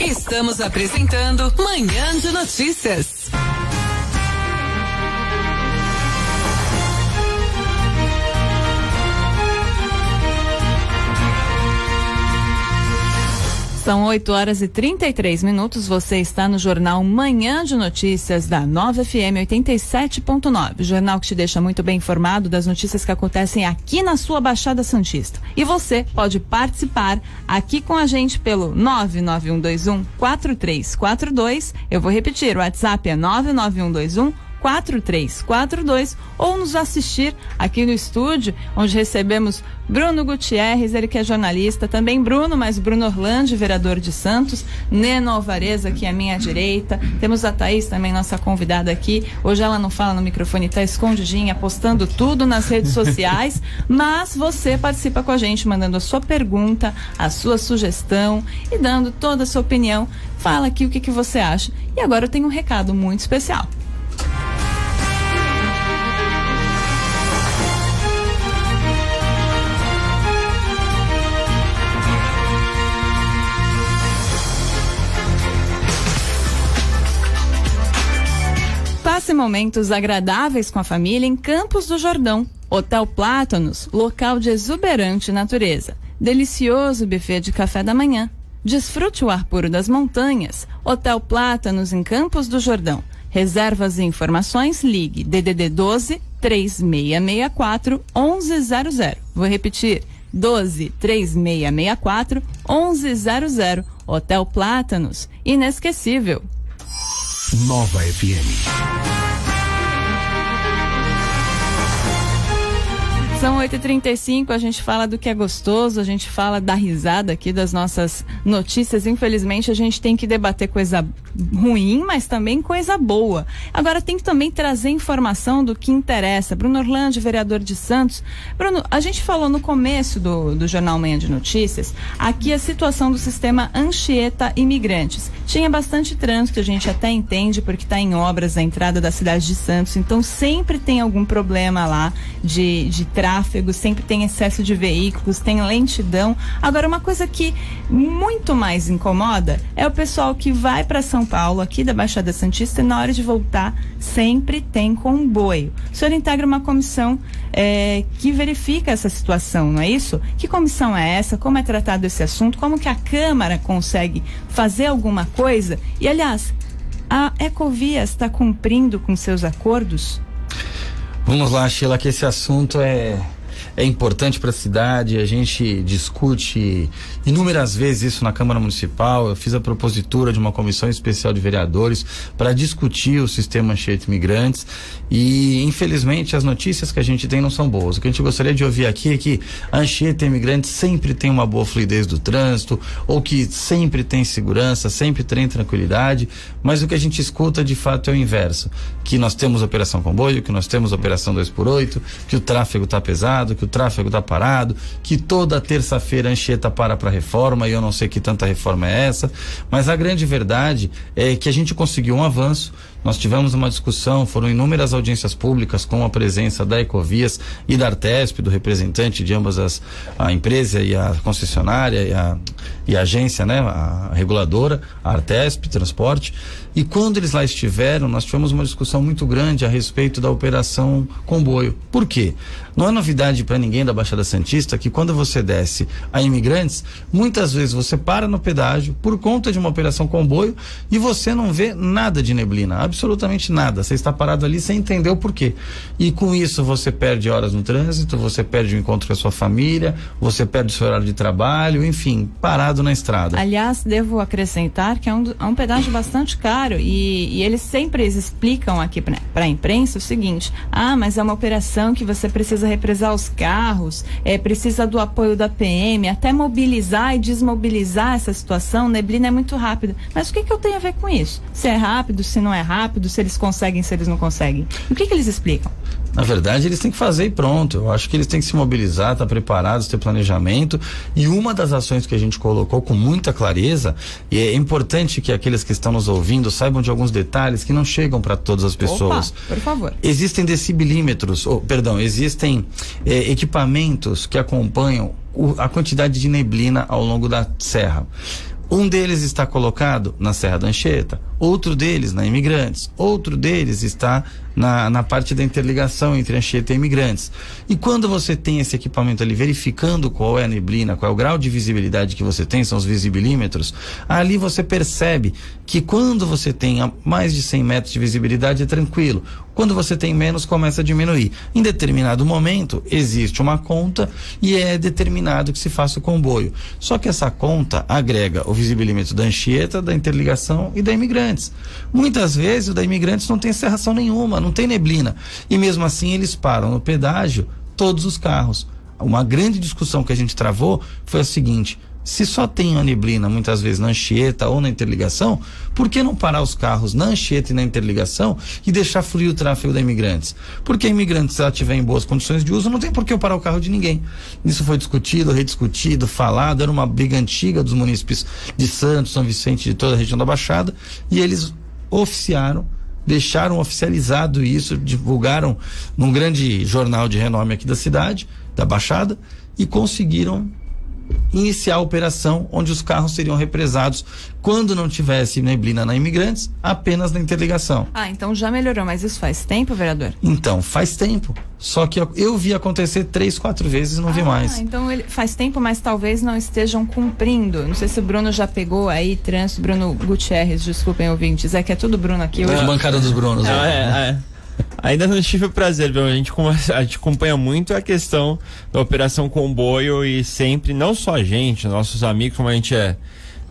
Estamos apresentando Manhã de Notícias. São 8h33. Você está no jornal Manhã de Notícias da Nova FM 87.9. O jornal que te deixa muito bem informado das notícias que acontecem aqui na sua Baixada Santista. E você pode participar aqui com a gente pelo 99121-4342. Eu vou repetir, o WhatsApp é 99121 4342 ou nos assistir aqui no estúdio, onde recebemos Bruno Gutierrez, ele que é jornalista, também Bruno Orlandi, vereador de Santos, Neno Alvarez aqui à minha direita, temos a Thaís também, nossa convidada aqui, hoje ela não fala no microfone, tá escondidinha, postando tudo nas redes sociais, mas você participa com a gente, mandando a sua pergunta, a sua sugestão e dando toda a sua opinião, fala aqui o que você acha. E agora eu tenho um recado muito especial. Passe momentos agradáveis com a família em Campos do Jordão. Hotel Plátanos, local de exuberante natureza. Delicioso buffet de café da manhã. Desfrute o ar puro das montanhas. Hotel Plátanos em Campos do Jordão. Reservas e informações, ligue DDD 12 3664 1100. Vou repetir, 12 3664 1100. Hotel Plátanos, inesquecível. Nova FM. São 8h35, a gente fala do que é gostoso, a gente fala da risada aqui das nossas notícias. Infelizmente, a gente tem que debater coisa ruim, mas também coisa boa. Agora tem que também trazer informação do que interessa. Bruno Orlandi, vereador de Santos. Bruno, a gente falou no começo do Jornal Manhã de Notícias, aqui a situação do sistema Anchieta Imigrantes. Tinha bastante trânsito, a gente até entende, porque está em obras a entrada da cidade de Santos, então sempre tem algum problema lá de tráfego, sempre tem excesso de veículos, tem lentidão. Agora, uma coisa que muito mais incomoda é o pessoal que vai para São Paulo, aqui da Baixada Santista, e na hora de voltar sempre tem comboio. O senhor integra uma comissão que verifica essa situação, não é isso? Que comissão é essa? Como é tratado esse assunto? Como que a Câmara consegue fazer alguma coisa? E, aliás, a Ecovias está cumprindo com seus acordos? Vamos lá, Sheila, que esse assunto é importante para a cidade, a gente discute inúmeras vezes isso na Câmara Municipal. Eu fiz a propositura de uma comissão especial de vereadores para discutir o sistema Anchieta Imigrantes e, infelizmente, as notícias que a gente tem não são boas. O que a gente gostaria de ouvir aqui é que a Anchieta Imigrantes sempre tem uma boa fluidez do trânsito, ou que sempre tem segurança, sempre tem tranquilidade, mas o que a gente escuta de fato é o inverso, que nós temos operação comboio, que nós temos operação 2x8, que o tráfego está pesado, que o tráfego está parado, que toda terça-feira a Anchieta para reforma, e eu não sei que tanta reforma é essa, mas a grande verdade é que a gente conseguiu um avanço. Nós tivemos uma discussão, foram inúmeras audiências públicas com a presença da Ecovias e da Artesp, do representante de ambas a empresa e a concessionária e a agência, né, a reguladora, a Artesp Transporte. E quando eles lá estiveram, nós tivemos uma discussão muito grande a respeito da operação comboio. Por quê? Não é novidade para ninguém da Baixada Santista que quando você desce a Imigrantes, muitas vezes você para no pedágio por conta de uma operação comboio e você não vê nada de neblina, absolutamente nada. Você está parado ali sem entender o porquê. E com isso você perde horas no trânsito, você perde o encontro com a sua família, você perde o seu horário de trabalho, enfim, parado na estrada. Aliás, devo acrescentar que é um pedágio bastante caro e eles sempre explicam aqui para a imprensa o seguinte: mas é uma operação que você precisa represar os carros, precisa do apoio da PM, até mobilizar e desmobilizar essa situação, neblina é muito rápida. Mas o que eu tenho a ver com isso? Se é rápido, se não é rápido, se eles conseguem, se eles não conseguem. O que eles explicam? Na verdade, eles têm que fazer e pronto. Eu acho que eles têm que se mobilizar, estar preparados, ter planejamento. E uma das ações que a gente colocou com muita clareza, e é importante que aqueles que estão nos ouvindo saibam de alguns detalhes que não chegam para todas as pessoas. Opa, por favor. Existem existem equipamentos que acompanham a quantidade de neblina ao longo da serra. Um deles está colocado na Serra da Anchieta, outro deles na Imigrantes, outro deles está na parte da interligação entre Anchieta e Imigrantes. E quando você tem esse equipamento ali verificando qual é a neblina, qual é o grau de visibilidade que você tem, são os visibilímetros, ali você percebe que quando você tem a mais de 100 metros de visibilidade é tranquilo. Quando você tem menos, começa a diminuir. Em determinado momento, existe uma conta e é determinado que se faça o comboio. Só que essa conta agrega o visibilímetro da Anchieta, da interligação e da Imigrantes. Imigrantes. Muitas vezes o da Imigrantes não tem cerração nenhuma, não tem neblina. E mesmo assim eles param no pedágio todos os carros. Uma grande discussão que a gente travou foi a seguinte: se só tem a neblina muitas vezes na Anchieta ou na interligação, por que não parar os carros na Anchieta e na interligação e deixar fluir o tráfego da Imigrantes? Porque a Imigrantes, se ela estiver em boas condições de uso, não tem por que eu parar o carro de ninguém. Isso foi discutido, rediscutido, falado, era uma briga antiga dos munícipes de Santos, São Vicente, de toda a região da Baixada, e eles deixaram oficializado isso, divulgaram num grande jornal de renome aqui da cidade, da Baixada, e conseguiram iniciar a operação onde os carros seriam represados quando não tivesse neblina na Imigrantes, apenas na interligação. Então já melhorou, mas isso faz tempo, vereador? Então, faz tempo. Só que eu vi acontecer 3, 4 vezes e não vi mais. Então faz tempo, mas talvez não estejam cumprindo. Não sei se o Bruno já pegou aí, trânsito, Bruno Gutierrez, desculpem ouvintes, é que é tudo Bruno aqui hoje. A bancada dos Brunos. Ainda não tive o prazer, viu? A gente acompanha muito a questão da Operação Comboio e sempre, não só a gente, nossos amigos, como a gente é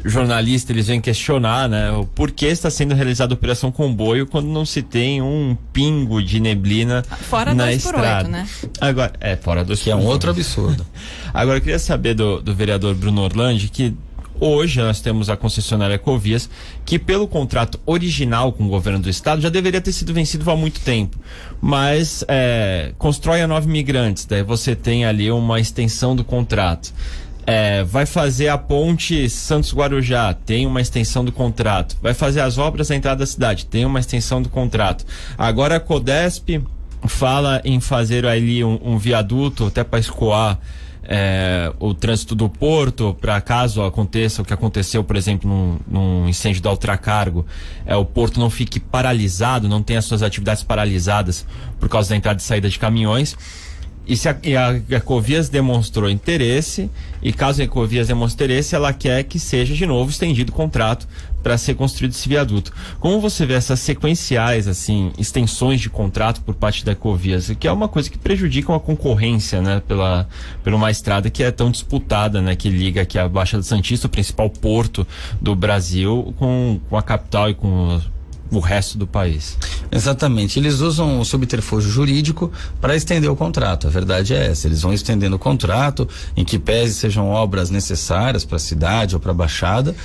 jornalista, eles vêm questionar, né? O porquê está sendo realizada a Operação Comboio quando não se tem um pingo de neblina fora na 2x8, estrada. né? Agora, fora 2x8. Que é um outro absurdo. Agora, eu queria saber do vereador Bruno Orlandi que hoje nós temos a concessionária Ecovias, que pelo contrato original com o governo do estado já deveria ter sido vencido há muito tempo, mas constrói a 9 Imigrantes, daí você tem ali uma extensão do contrato. Vai fazer a ponte Santos-Guarujá, tem uma extensão do contrato. Vai fazer as obras na entrada da cidade, tem uma extensão do contrato. Agora a Codesp fala em fazer ali um viaduto até para escoar o trânsito do porto, para caso aconteça o que aconteceu, por exemplo, num incêndio da Ultracargo, o porto não fique paralisado, não tenha suas atividades paralisadas por causa da entrada e saída de caminhões. E a Ecovias demonstrou interesse, e caso a Ecovias demonstre interesse, ela quer que seja de novo estendido o contrato para ser construído esse viaduto. Como você vê essas sequenciais, assim, extensões de contrato por parte da Ecovias, que é uma coisa que prejudica a concorrência, né, por uma estrada que é tão disputada, né, que liga aqui a Baixada Santista, o principal porto do Brasil, com a capital e com o resto do país. Exatamente, eles usam o subterfúgio jurídico para estender o contrato, a verdade é essa, eles vão estendendo o contrato, em que pese sejam obras necessárias para a cidade ou para a Baixada,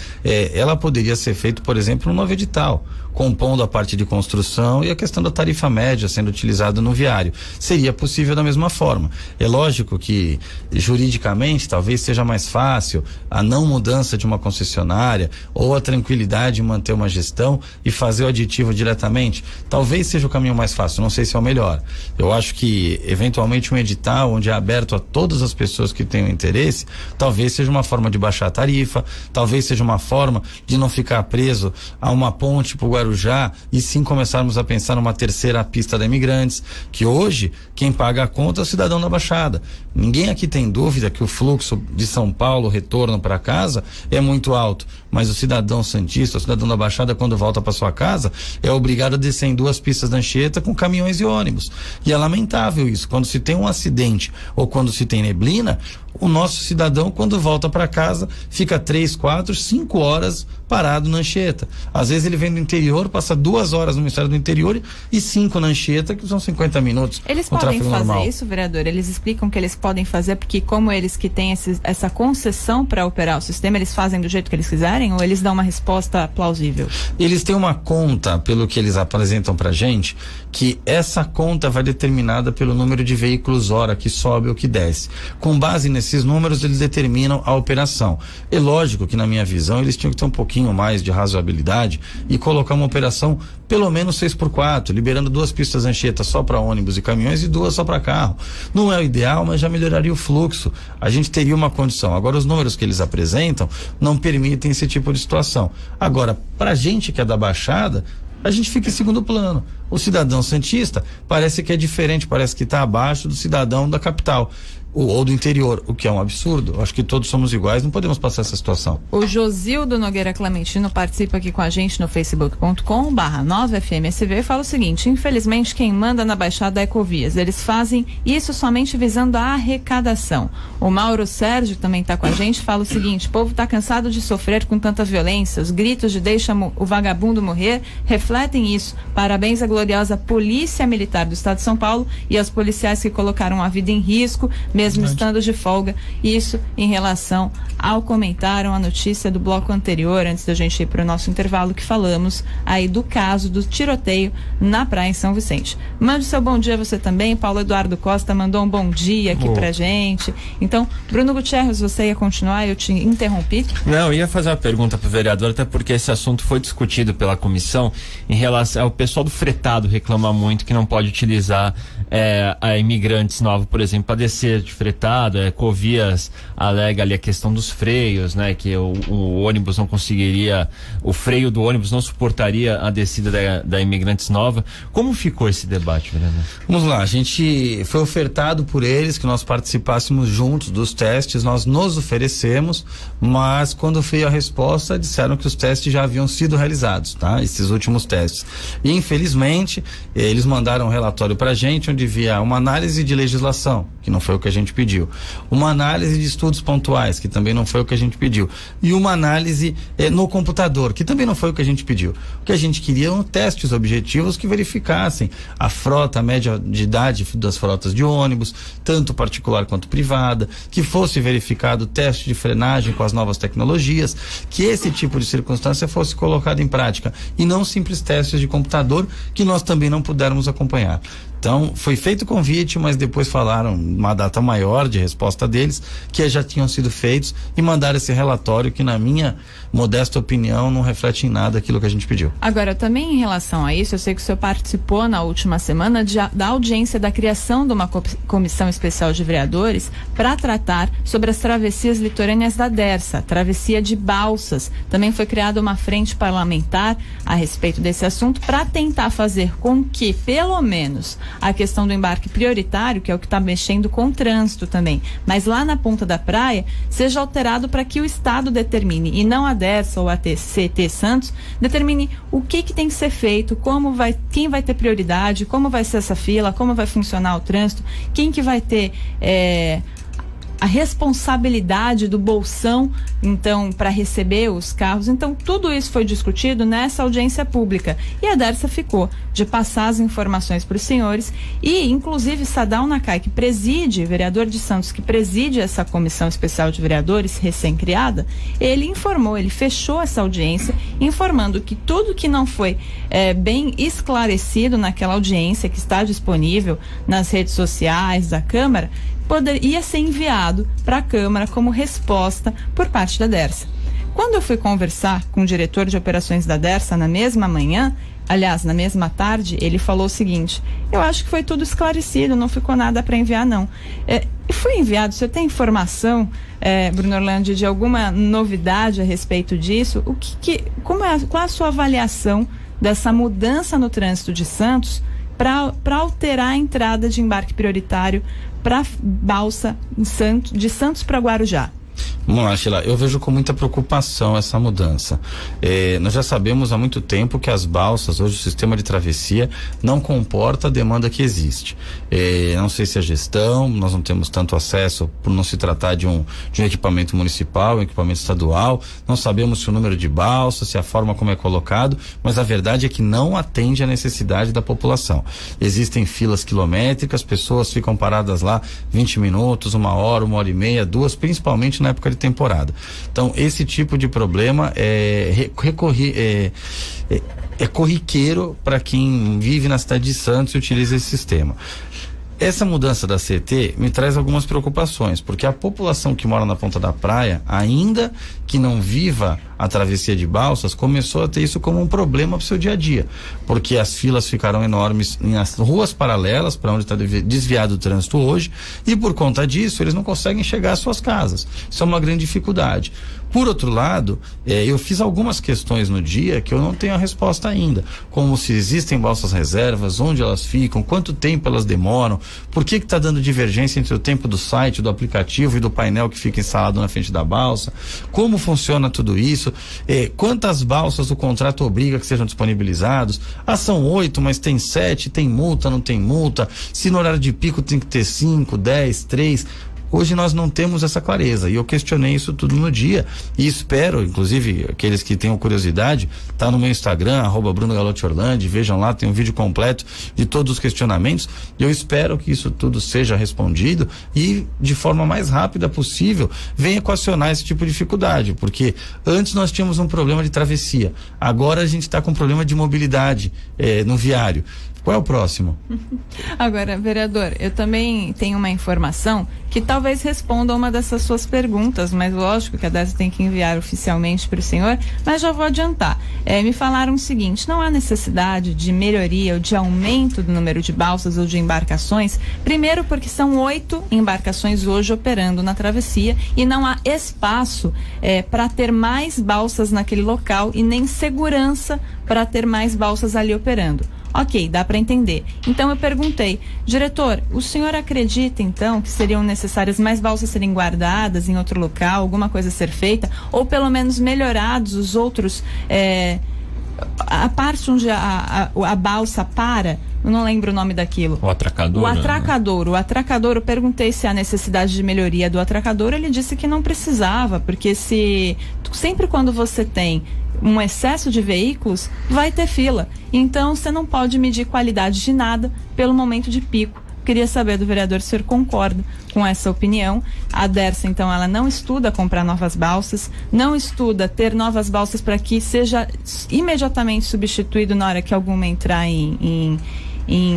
ela poderia ser feita, por exemplo, no novo edital, compondo a parte de construção e a questão da tarifa média sendo utilizada no viário. Seria possível da mesma forma. É lógico que juridicamente talvez seja mais fácil a não mudança de uma concessionária ou a tranquilidade de manter uma gestão e fazer o aditivo diretamente. Talvez seja o caminho mais fácil, não sei se é o melhor. Eu acho que eventualmente um edital onde é aberto a todas as pessoas que tenham interesse, talvez seja uma forma de baixar a tarifa, talvez seja uma forma de não ficar preso a uma ponte para o Guarujá e sim começarmos a pensar numa terceira pista da Imigrantes, que hoje quem paga a conta é o cidadão da Baixada. Ninguém aqui tem dúvida que o fluxo de São Paulo retorno para casa é muito alto, mas o cidadão santista, o cidadão da Baixada, quando volta para sua casa, é obrigado a descer em 2 pistas da Anchieta com caminhões e ônibus. E é lamentável isso. Quando se tem um acidente ou quando se tem neblina, o nosso cidadão, quando volta para casa, fica 3, 4, 5 horas parado na Anchieta. Às vezes ele vem do interior, passa 2 horas no Ministério do Interior e 5 na Anchieta, que são 50 minutos. Eles podem fazer isso, vereador? Eles explicam que eles podem fazer, porque como eles que têm essa concessão para operar o sistema, eles fazem do jeito que eles quiserem, ou eles dão uma resposta plausível? Eles têm uma conta, pelo que eles apresentam pra gente, que essa conta vai determinada pelo número de veículos hora que sobe ou que desce. Com base nesses números, eles determinam a operação. É lógico que, na minha visão, eles tinham que ter um pouquinho mais de razoabilidade e colocar uma operação pelo menos 6x4, liberando 2 pistas Anchieta só para ônibus e caminhões e 2 só para carro. Não é o ideal, mas já melhoraria o fluxo. A gente teria uma condição. Agora, os números que eles apresentam não permitem esse tipo de situação. Agora, pra gente que é da Baixada, a gente fica em segundo plano. O cidadão santista parece que é diferente, parece que está abaixo do cidadão da capital. ou do interior, o que é um absurdo. Acho que todos somos iguais, não podemos passar essa situação. O Josildo Nogueira Clementino participa aqui com a gente no facebook.com/9FMSV e fala o seguinte: infelizmente quem manda na Baixada é Ecovias, eles fazem isso somente visando a arrecadação. O Mauro Sérgio, que também está com a gente, fala o seguinte: o povo está cansado de sofrer com tanta violência, os gritos de deixa o vagabundo morrer refletem isso. Parabéns à gloriosa Polícia Militar do Estado de São Paulo e aos policiais que colocaram a vida em risco, mesmo estando de folga. Isso em relação ao comentário, a notícia do bloco anterior, antes da gente ir para o nosso intervalo, que falamos aí do caso do tiroteio na praia em São Vicente. Mande seu bom dia você também. Paulo Eduardo Costa mandou um bom dia aqui pra gente. Então, Bruno Gutierrez, você ia continuar? Eu te interrompi. Não, eu ia fazer uma pergunta pro vereador, até porque esse assunto foi discutido pela comissão em relação ao pessoal do fretado reclama muito que não pode utilizar a imigrantes novos, por exemplo, para descer de fretado. Ecovias alega ali a questão dos freios, né? Que o ônibus não conseguiria, o freio do ônibus não suportaria a descida da imigrantes nova. Como ficou esse debate, vereador? Vamos lá, a gente foi ofertado por eles que nós participássemos juntos dos testes, nós nos oferecemos, mas quando veio a resposta disseram que os testes já haviam sido realizados, tá? Esses últimos testes. E infelizmente, eles mandaram um relatório pra gente onde via uma análise de legislação, que não foi o que a gente pediu, uma análise de estudos pontuais, que também não foi o que a gente pediu, e uma análise no computador, que também não foi o que a gente pediu. O que a gente queria eram testes objetivos que verificassem a frota, a média de idade das frotas de ônibus, tanto particular quanto privada, que fosse verificado o teste de frenagem com as novas tecnologias, que esse tipo de circunstância fosse colocado em prática, e não simples testes de computador que nós também não pudéramos acompanhar. Então, foi feito o convite, mas depois falaram uma data maior de resposta deles, que já tinham sido feitos, e mandaram esse relatório que, na minha modesta opinião, não reflete em nada aquilo que a gente pediu. Agora, também em relação a isso, eu sei que o senhor participou na última semana da audiência da criação de uma comissão especial de vereadores para tratar sobre as travessias litorâneas da Dersa, travessia de Balsas. Também foi criada uma frente parlamentar a respeito desse assunto para tentar fazer com que, pelo menos, a questão do embarque prioritário, que é o que está mexendo com o trânsito também, mas lá na ponta da praia, seja alterado para que o Estado determine, e não a Dersa ou a CT Santos, determine o que tem que ser feito, quem vai ter prioridade, como vai ser essa fila, como vai funcionar o trânsito, quem que vai ter a responsabilidade do bolsão, então, para receber os carros. Então, tudo isso foi discutido nessa audiência pública. E a Dersa ficou de passar as informações para os senhores e, inclusive, Sadal Nakai, que preside, vereador de Santos, que preside essa comissão especial de vereadores recém-criada, ele informou, ele fechou essa audiência, informando que tudo que não foi bem esclarecido naquela audiência, que está disponível nas redes sociais da Câmara, ia ser enviado para a Câmara como resposta por parte da Dersa. Quando eu fui conversar com o diretor de operações da Dersa na mesma manhã, aliás, na mesma tarde, ele falou o seguinte: eu acho que foi tudo esclarecido, não ficou nada para enviar, não. E foi enviado, você tem informação, Bruno Orlando, de alguma novidade a respeito disso? Qual é a sua avaliação dessa mudança no trânsito de Santos para alterar a entrada de embarque prioritário para Balsa de Santos para Guarujá? Vamos lá, Sheila, eu vejo com muita preocupação essa mudança. Nós já sabemos há muito tempo que as balsas, hoje o sistema de travessia, não comporta a demanda que existe. Não sei se a gestão, nós não temos tanto acesso por não se tratar de um equipamento municipal, um equipamento estadual, não sabemos se o número de balsas, se a forma como é colocado, mas a verdade é que não atende à necessidade da população. Existem filas quilométricas, pessoas ficam paradas lá 20 minutos, 1 hora, 1h30, 2, principalmente na época de temporada. Então, esse tipo de problema é corriqueiro para quem vive na cidade de Santos e utiliza esse sistema. Essa mudança da CT me traz algumas preocupações, porque a população que mora na ponta da praia, ainda que não viva a travessia de Balsas, começou a ter isso como um problema para o seu dia a dia, porque as filas ficaram enormes nas ruas paralelas para onde está desviado o trânsito hoje, e por conta disso eles não conseguem chegar às suas casas. Isso é uma grande dificuldade. Por outro lado, eu fiz algumas questões no dia que eu não tenho a resposta ainda, como se existem balsas reservas, onde elas ficam, quanto tempo elas demoram, por que está dando divergência entre o tempo do site, do aplicativo e do painel que fica instalado na frente da balsa, como funciona tudo isso, quantas balsas o contrato obriga que sejam disponibilizados, são 8, mas tem 7, tem multa, não tem multa, se no horário de pico tem que ter 5, 10, 3. Hoje nós não temos essa clareza e eu questionei isso tudo no dia e espero, inclusive aqueles que tenham curiosidade, tá no meu Instagram, @BrunoGalottiOrlandi, vejam lá, tem um vídeo completo de todos os questionamentos e eu espero que isso tudo seja respondido e de forma mais rápida possível venha equacionar esse tipo de dificuldade, porque antes nós tínhamos um problema de travessia, agora a gente está com um problema de mobilidade no viário. Qual é o próximo? Agora, vereador, eu também tenho uma informação que talvez responda a uma dessas suas perguntas, mas lógico que a DERSA tem que enviar oficialmente para o senhor, mas já vou adiantar. Me falaram o seguinte: não há necessidade de melhoria ou de aumento do número de balsas ou de embarcações, primeiro porque são 8 embarcações hoje operando na travessia e não há espaço para ter mais balsas naquele local e nem segurança para ter mais balsas ali operando. Ok, dá para entender. Então eu perguntei, diretor, o senhor acredita então que seriam necessárias mais balsas serem guardadas em outro local, alguma coisa ser feita, ou pelo menos melhorados os outros, a parte onde a balsa para? Eu não lembro o nome daquilo. O atracadouro. O atracadouro. O atracadouro, eu perguntei se há necessidade de melhoria do atracadouro, ele disse que não precisava, porque sempre quando você tem um excesso de veículos, vai ter fila. Então, você não pode medir qualidade de nada pelo momento de pico. Queria saber do vereador se o senhor concorda com essa opinião. A DERSA, então, ela não estuda comprar novas balsas, não estuda ter novas balsas para que seja imediatamente substituído na hora que alguma entrar em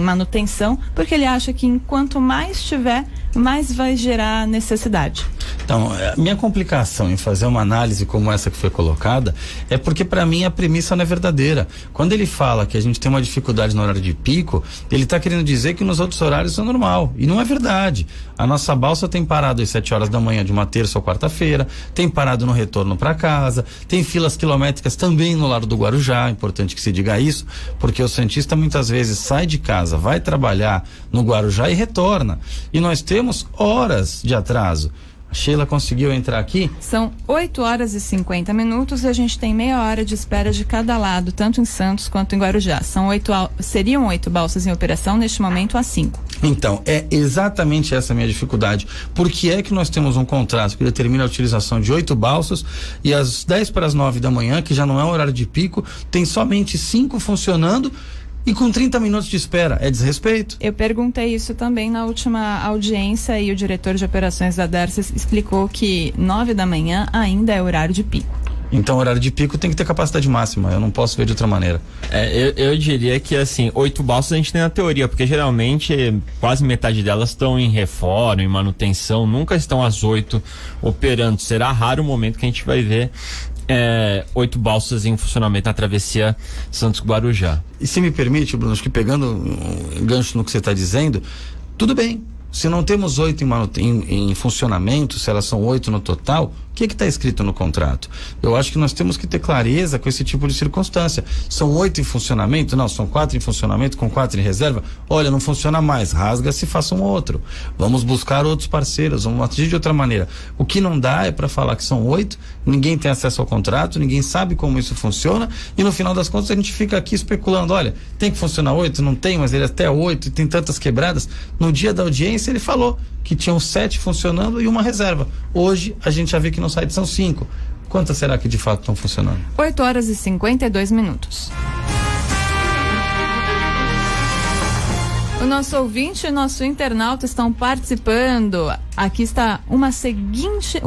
manutenção, porque ele acha que enquanto mais tiver, mais vai gerar necessidade. Então, a minha complicação em fazer uma análise como essa que foi colocada é porque para mim a premissa não é verdadeira. Quando ele fala que a gente tem uma dificuldade no horário de pico, ele está querendo dizer que nos outros horários é normal, e não é verdade. A nossa balsa tem parado às 7 horas da manhã de uma terça ou quarta-feira, tem parado no retorno para casa, tem filas quilométricas também no lado do Guarujá, é importante que se diga isso, porque o santista muitas vezes sai de casa, vai trabalhar no Guarujá e retorna, e nós temos horas de atraso. A Sheila conseguiu entrar aqui? São 8 horas e 50 minutos e a gente tem meia hora de espera de cada lado, tanto em Santos quanto em Guarujá. Seriam 8 balsas em operação, neste momento há 5. Então, é exatamente essa a minha dificuldade. Por que é que nós temos um contrato que determina a utilização de 8 balsas e às 10 para as 9 da manhã, que já não é um horário de pico, tem somente 5 funcionando e com 30 minutos de espera? É desrespeito. Eu perguntei isso também na última audiência e o diretor de operações da DERSA explicou que 9 da manhã ainda é horário de pico. Então, horário de pico tem que ter capacidade máxima, eu não posso ver de outra maneira. Eu diria que, assim, 8 balsas a gente tem na teoria, porque geralmente quase metade delas estão em reforma, em manutenção, nunca estão às 8 operando. Será raro o momento que a gente vai ver 8 balsas em funcionamento na travessia Santos-Guarujá. E se me permite, Bruno, acho que pegando um gancho no que você está dizendo, tudo bem. Se não temos 8 em funcionamento, se elas são 8 no total, o que está escrito no contrato? Eu acho que nós temos que ter clareza com esse tipo de circunstância. São 8 em funcionamento? Não, são 4 em funcionamento com 4 em reserva? Olha, não funciona mais, rasga-se e faça um outro. Vamos buscar outros parceiros, vamos agir de outra maneira. O que não dá é para falar que são 8, ninguém tem acesso ao contrato, ninguém sabe como isso funciona e no final das contas a gente fica aqui especulando, olha, tem que funcionar 8? Não tem, mas ele é até 8 e tem tantas quebradas. No dia da audiência ele falou que tinham 7 funcionando e uma reserva. Hoje a gente já vê que no site são 5. Quantas será que de fato estão funcionando? 8 horas e 52 minutos. O nosso ouvinte e o nosso internauta estão participando. Aqui está um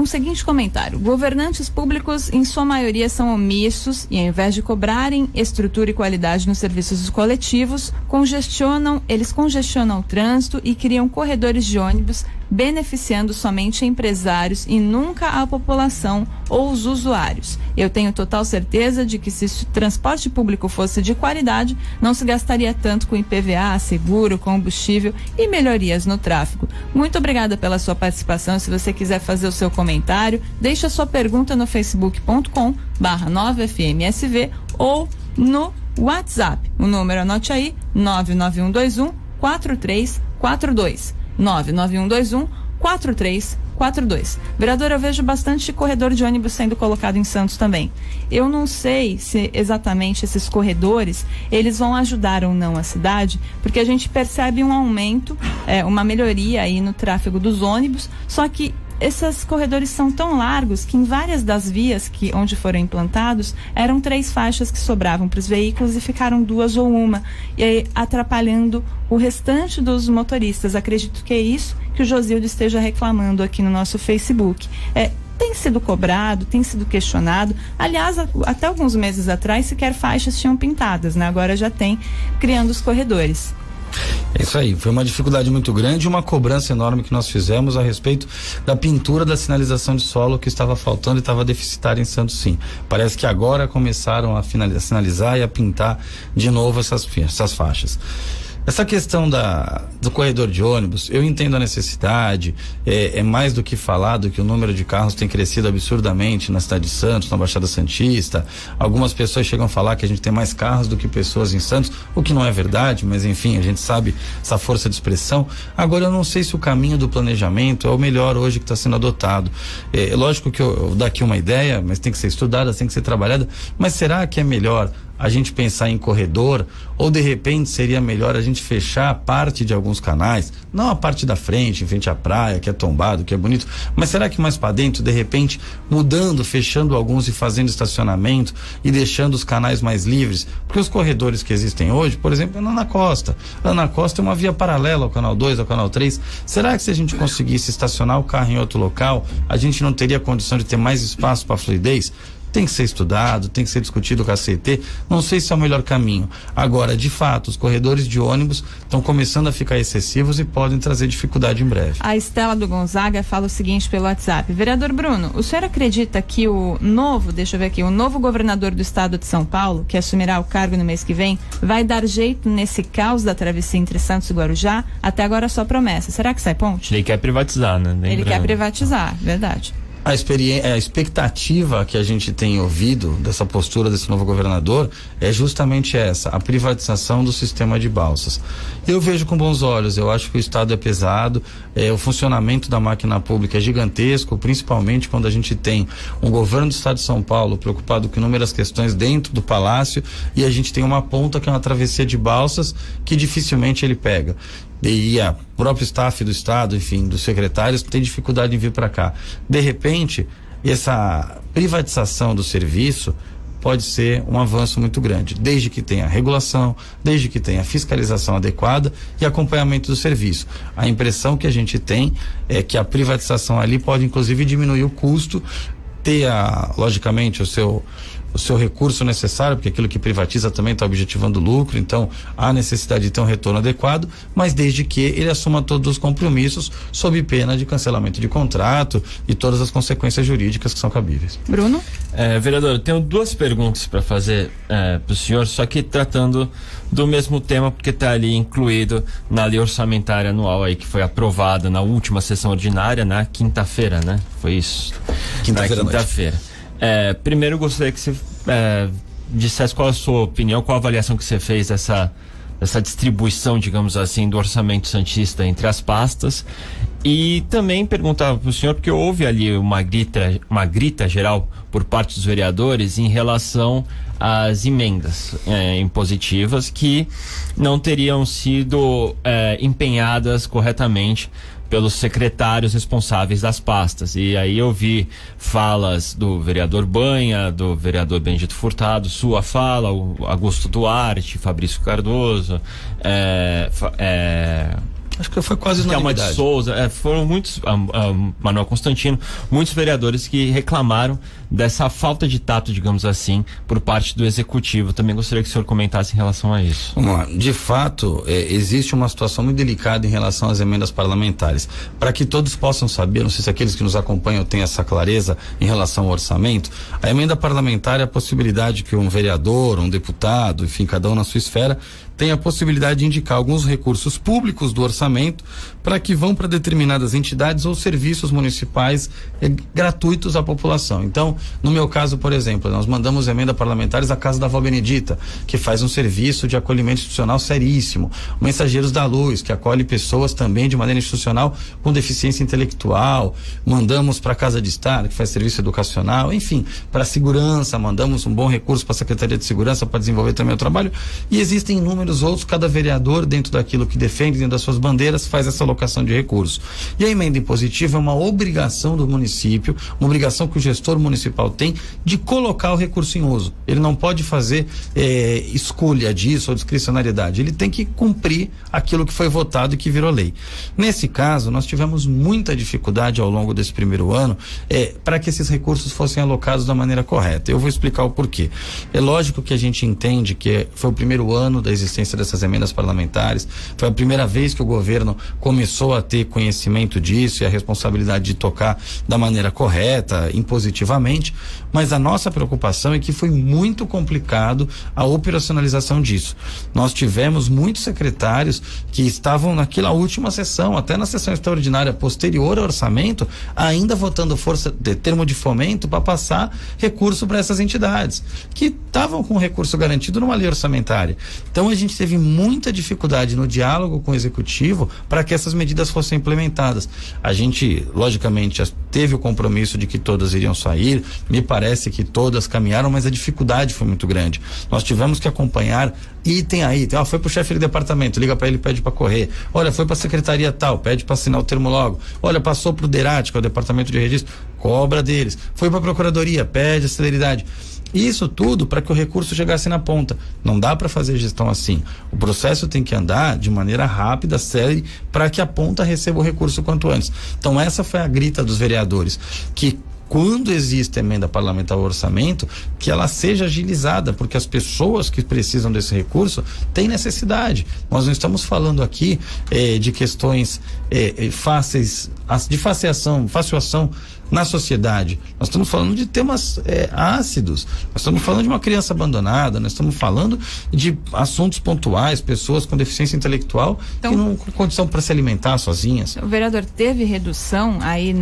seguinte comentário. Governantes públicos, em sua maioria, são omissos e, ao invés de cobrarem estrutura e qualidade nos serviços coletivos, eles congestionam o trânsito e criam corredores de ônibus, beneficiando somente empresários e nunca a população ou os usuários. Eu tenho total certeza de que se o transporte público fosse de qualidade, não se gastaria tanto com IPVA, seguro, combustível e melhorias no tráfego. Muito obrigada pela sua participação. Se você quiser fazer o seu comentário, deixe a sua pergunta no facebook.com/9fmsv ou no WhatsApp. O número, anote aí, 99121-4342. 99121-4342. Vereador, eu vejo bastante corredor de ônibus sendo colocado em Santos também. Eu não sei se exatamente esses corredores, eles vão ajudar ou não a cidade, porque a gente percebe um aumento, uma melhoria aí no tráfego dos ônibus, só que esses corredores são tão largos que em várias das vias onde foram implantados, eram 3 faixas que sobravam para os veículos e ficaram 2 ou 1, e aí atrapalhando o restante dos motoristas. Acredito que é isso que o Josildo esteja reclamando aqui no nosso Facebook. Tem sido cobrado, tem sido questionado. Aliás, até alguns meses atrás, sequer faixas tinham pintadas, né? Agora já tem, criando os corredores. É isso aí, foi uma dificuldade muito grande e uma cobrança enorme que nós fizemos a respeito da pintura da sinalização de solo que estava faltando e estava deficitária em Santos, sim. Parece que agora começaram a sinalizar e a pintar de novo essas faixas. Essa questão do corredor de ônibus, eu entendo a necessidade, é mais do que falado que o número de carros tem crescido absurdamente na cidade de Santos, na Baixada Santista. Algumas pessoas chegam a falar que a gente tem mais carros do que pessoas em Santos, o que não é verdade, mas enfim, a gente sabe essa força de expressão. Agora, eu não sei se o caminho do planejamento é o melhor hoje que está sendo adotado. É lógico que eu vou dar aqui uma ideia, mas tem que ser estudada, tem que ser trabalhada, mas será que é melhor a gente pensar em corredor, ou de repente seria melhor a gente fechar a parte de alguns canais, não a parte da frente, em frente à praia, que é tombado, que é bonito, mas será que mais para dentro, de repente, mudando, fechando alguns e fazendo estacionamento e deixando os canais mais livres? Porque os corredores que existem hoje, por exemplo, é na Ana Costa. A Ana Costa é uma via paralela ao canal 2, ao canal 3. Será que se a gente conseguisse estacionar o carro em outro local, a gente não teria condição de ter mais espaço para fluidez? Tem que ser estudado, tem que ser discutido com a CET, não sei se é o melhor caminho. Agora, de fato, os corredores de ônibus estão começando a ficar excessivos e podem trazer dificuldade em breve. A Estela do Gonzaga fala o seguinte pelo WhatsApp: vereador Bruno, o senhor acredita que o novo governador do estado de São Paulo, que assumirá o cargo no mês que vem, vai dar jeito nesse caos da travessia entre Santos e Guarujá? Até agora só promessa. Será que sai ponte? Ele quer privatizar, né? Ele quer privatizar, verdade. A expectativa que a gente tem ouvido dessa postura desse novo governador é justamente essa, a privatização do sistema de balsas. Eu vejo com bons olhos, eu acho que o Estado é pesado, o funcionamento da máquina pública é gigantesco, principalmente quando a gente tem um governo do Estado de São Paulo preocupado com inúmeras questões dentro do palácio e a gente tem uma ponta que é uma travessia de balsas que dificilmente ele pega. E a próprio staff do Estado, enfim, dos secretários, tem dificuldade em vir para cá. De repente, essa privatização do serviço pode ser um avanço muito grande, desde que tenha regulação, desde que tenha fiscalização adequada e acompanhamento do serviço. A impressão que a gente tem é que a privatização ali pode, inclusive, diminuir o custo, ter, logicamente, o seu recurso necessário, porque aquilo que privatiza também está objetivando lucro, então há necessidade de ter um retorno adequado, mas desde que ele assuma todos os compromissos sob pena de cancelamento de contrato e todas as consequências jurídicas que são cabíveis. Bruno? Vereador, eu tenho 2 perguntas para fazer para o senhor, só que tratando do mesmo tema, porque está ali incluído na lei orçamentária anual aí que foi aprovada na última sessão ordinária, na quinta-feira, né? Foi isso? Quinta-feira. Primeiro eu gostaria que você dissesse qual a sua opinião, qual a avaliação que você fez dessa distribuição, digamos assim, do orçamento santista entre as pastas, e também perguntava para o senhor, porque houve ali uma grita geral por parte dos vereadores em relação às emendas impositivas que não teriam sido empenhadas corretamente pelos secretários responsáveis das pastas. E aí eu vi falas do vereador Banha, do vereador Benedito Furtado, sua fala, o Augusto Duarte, Fabrício Cardoso, Acho que foi quase unanimidade. unanimidade. De Souza, foram muitos, Manuel Constantino, muitos vereadores que reclamaram dessa falta de tato, digamos assim, por parte do Executivo. Também gostaria que o senhor comentasse em relação a isso. Vamos lá. De fato, existe uma situação muito delicada em relação às emendas parlamentares. Para que todos possam saber, não sei se aqueles que nos acompanham têm essa clareza em relação ao orçamento, a emenda parlamentar é a possibilidade que um vereador, um deputado, enfim, cada um na sua esfera, tem a possibilidade de indicar alguns recursos públicos do orçamento para que vão para determinadas entidades ou serviços municipais gratuitos à população. Então, no meu caso, por exemplo, nós mandamos emenda parlamentares à Casa da Avó Benedita, que faz um serviço de acolhimento institucional seríssimo. O Mensageiros da Luz, que acolhe pessoas também de maneira institucional com deficiência intelectual. Mandamos para a Casa de Estado, que faz serviço educacional. Enfim, para a segurança, mandamos um bom recurso para a Secretaria de Segurança para desenvolver também o trabalho. E existem inúmeros outros, cada vereador, dentro daquilo que defende, dentro das suas bandeiras, faz essa alocação de recursos. E a emenda impositiva é uma obrigação do município, uma obrigação que o gestor municipal tem de colocar o recurso em uso. Ele não pode fazer escolha disso ou discricionariedade. Ele tem que cumprir aquilo que foi votado e que virou lei. Nesse caso, nós tivemos muita dificuldade ao longo desse primeiro ano para que esses recursos fossem alocados da maneira correta. Eu vou explicar o porquê. É lógico que a gente entende que foi o primeiro ano da existência dessas emendas parlamentares, foi a primeira vez que o governo começou a ter conhecimento disso e a responsabilidade de tocar da maneira correta, impositivamente, mas a nossa preocupação é que foi muito complicado a operacionalização disso. Nós tivemos muitos secretários que estavam naquela última sessão, até na sessão extraordinária posterior ao orçamento, ainda votando força de termo de fomento para passar recurso para essas entidades, que estavam com recurso garantido numa lei orçamentária. Então a gente teve muita dificuldade no diálogo com o Executivo para que essas medidas fossem implementadas. A gente, logicamente, teve o compromisso de que todas iriam sair, me parece que todas caminharam, mas a dificuldade foi muito grande. Nós tivemos que acompanhar item a item. Foi pro chefe de departamento, liga para ele, pede para correr. Olha, foi para a secretaria tal, pede para assinar o termo logo. Olha, passou pro DERAT, que é o departamento de registro, cobra deles. Foi para a procuradoria, pede a celeridade. Isso tudo para que o recurso chegasse na ponta. Não dá para fazer gestão assim. O processo tem que andar de maneira rápida, séria, para que a ponta receba o recurso quanto antes. Então essa foi a grita dos vereadores, que quando existe emenda parlamentar ao orçamento, que ela seja agilizada, porque as pessoas que precisam desse recurso têm necessidade. Nós não estamos falando aqui de questões fáceis, de facilitação na sociedade. Nós estamos falando de temas ácidos. Nós estamos falando de uma criança abandonada, nós estamos falando de assuntos pontuais, pessoas com deficiência intelectual que não com condição para se alimentar sozinhas. O vereador, teve redução aí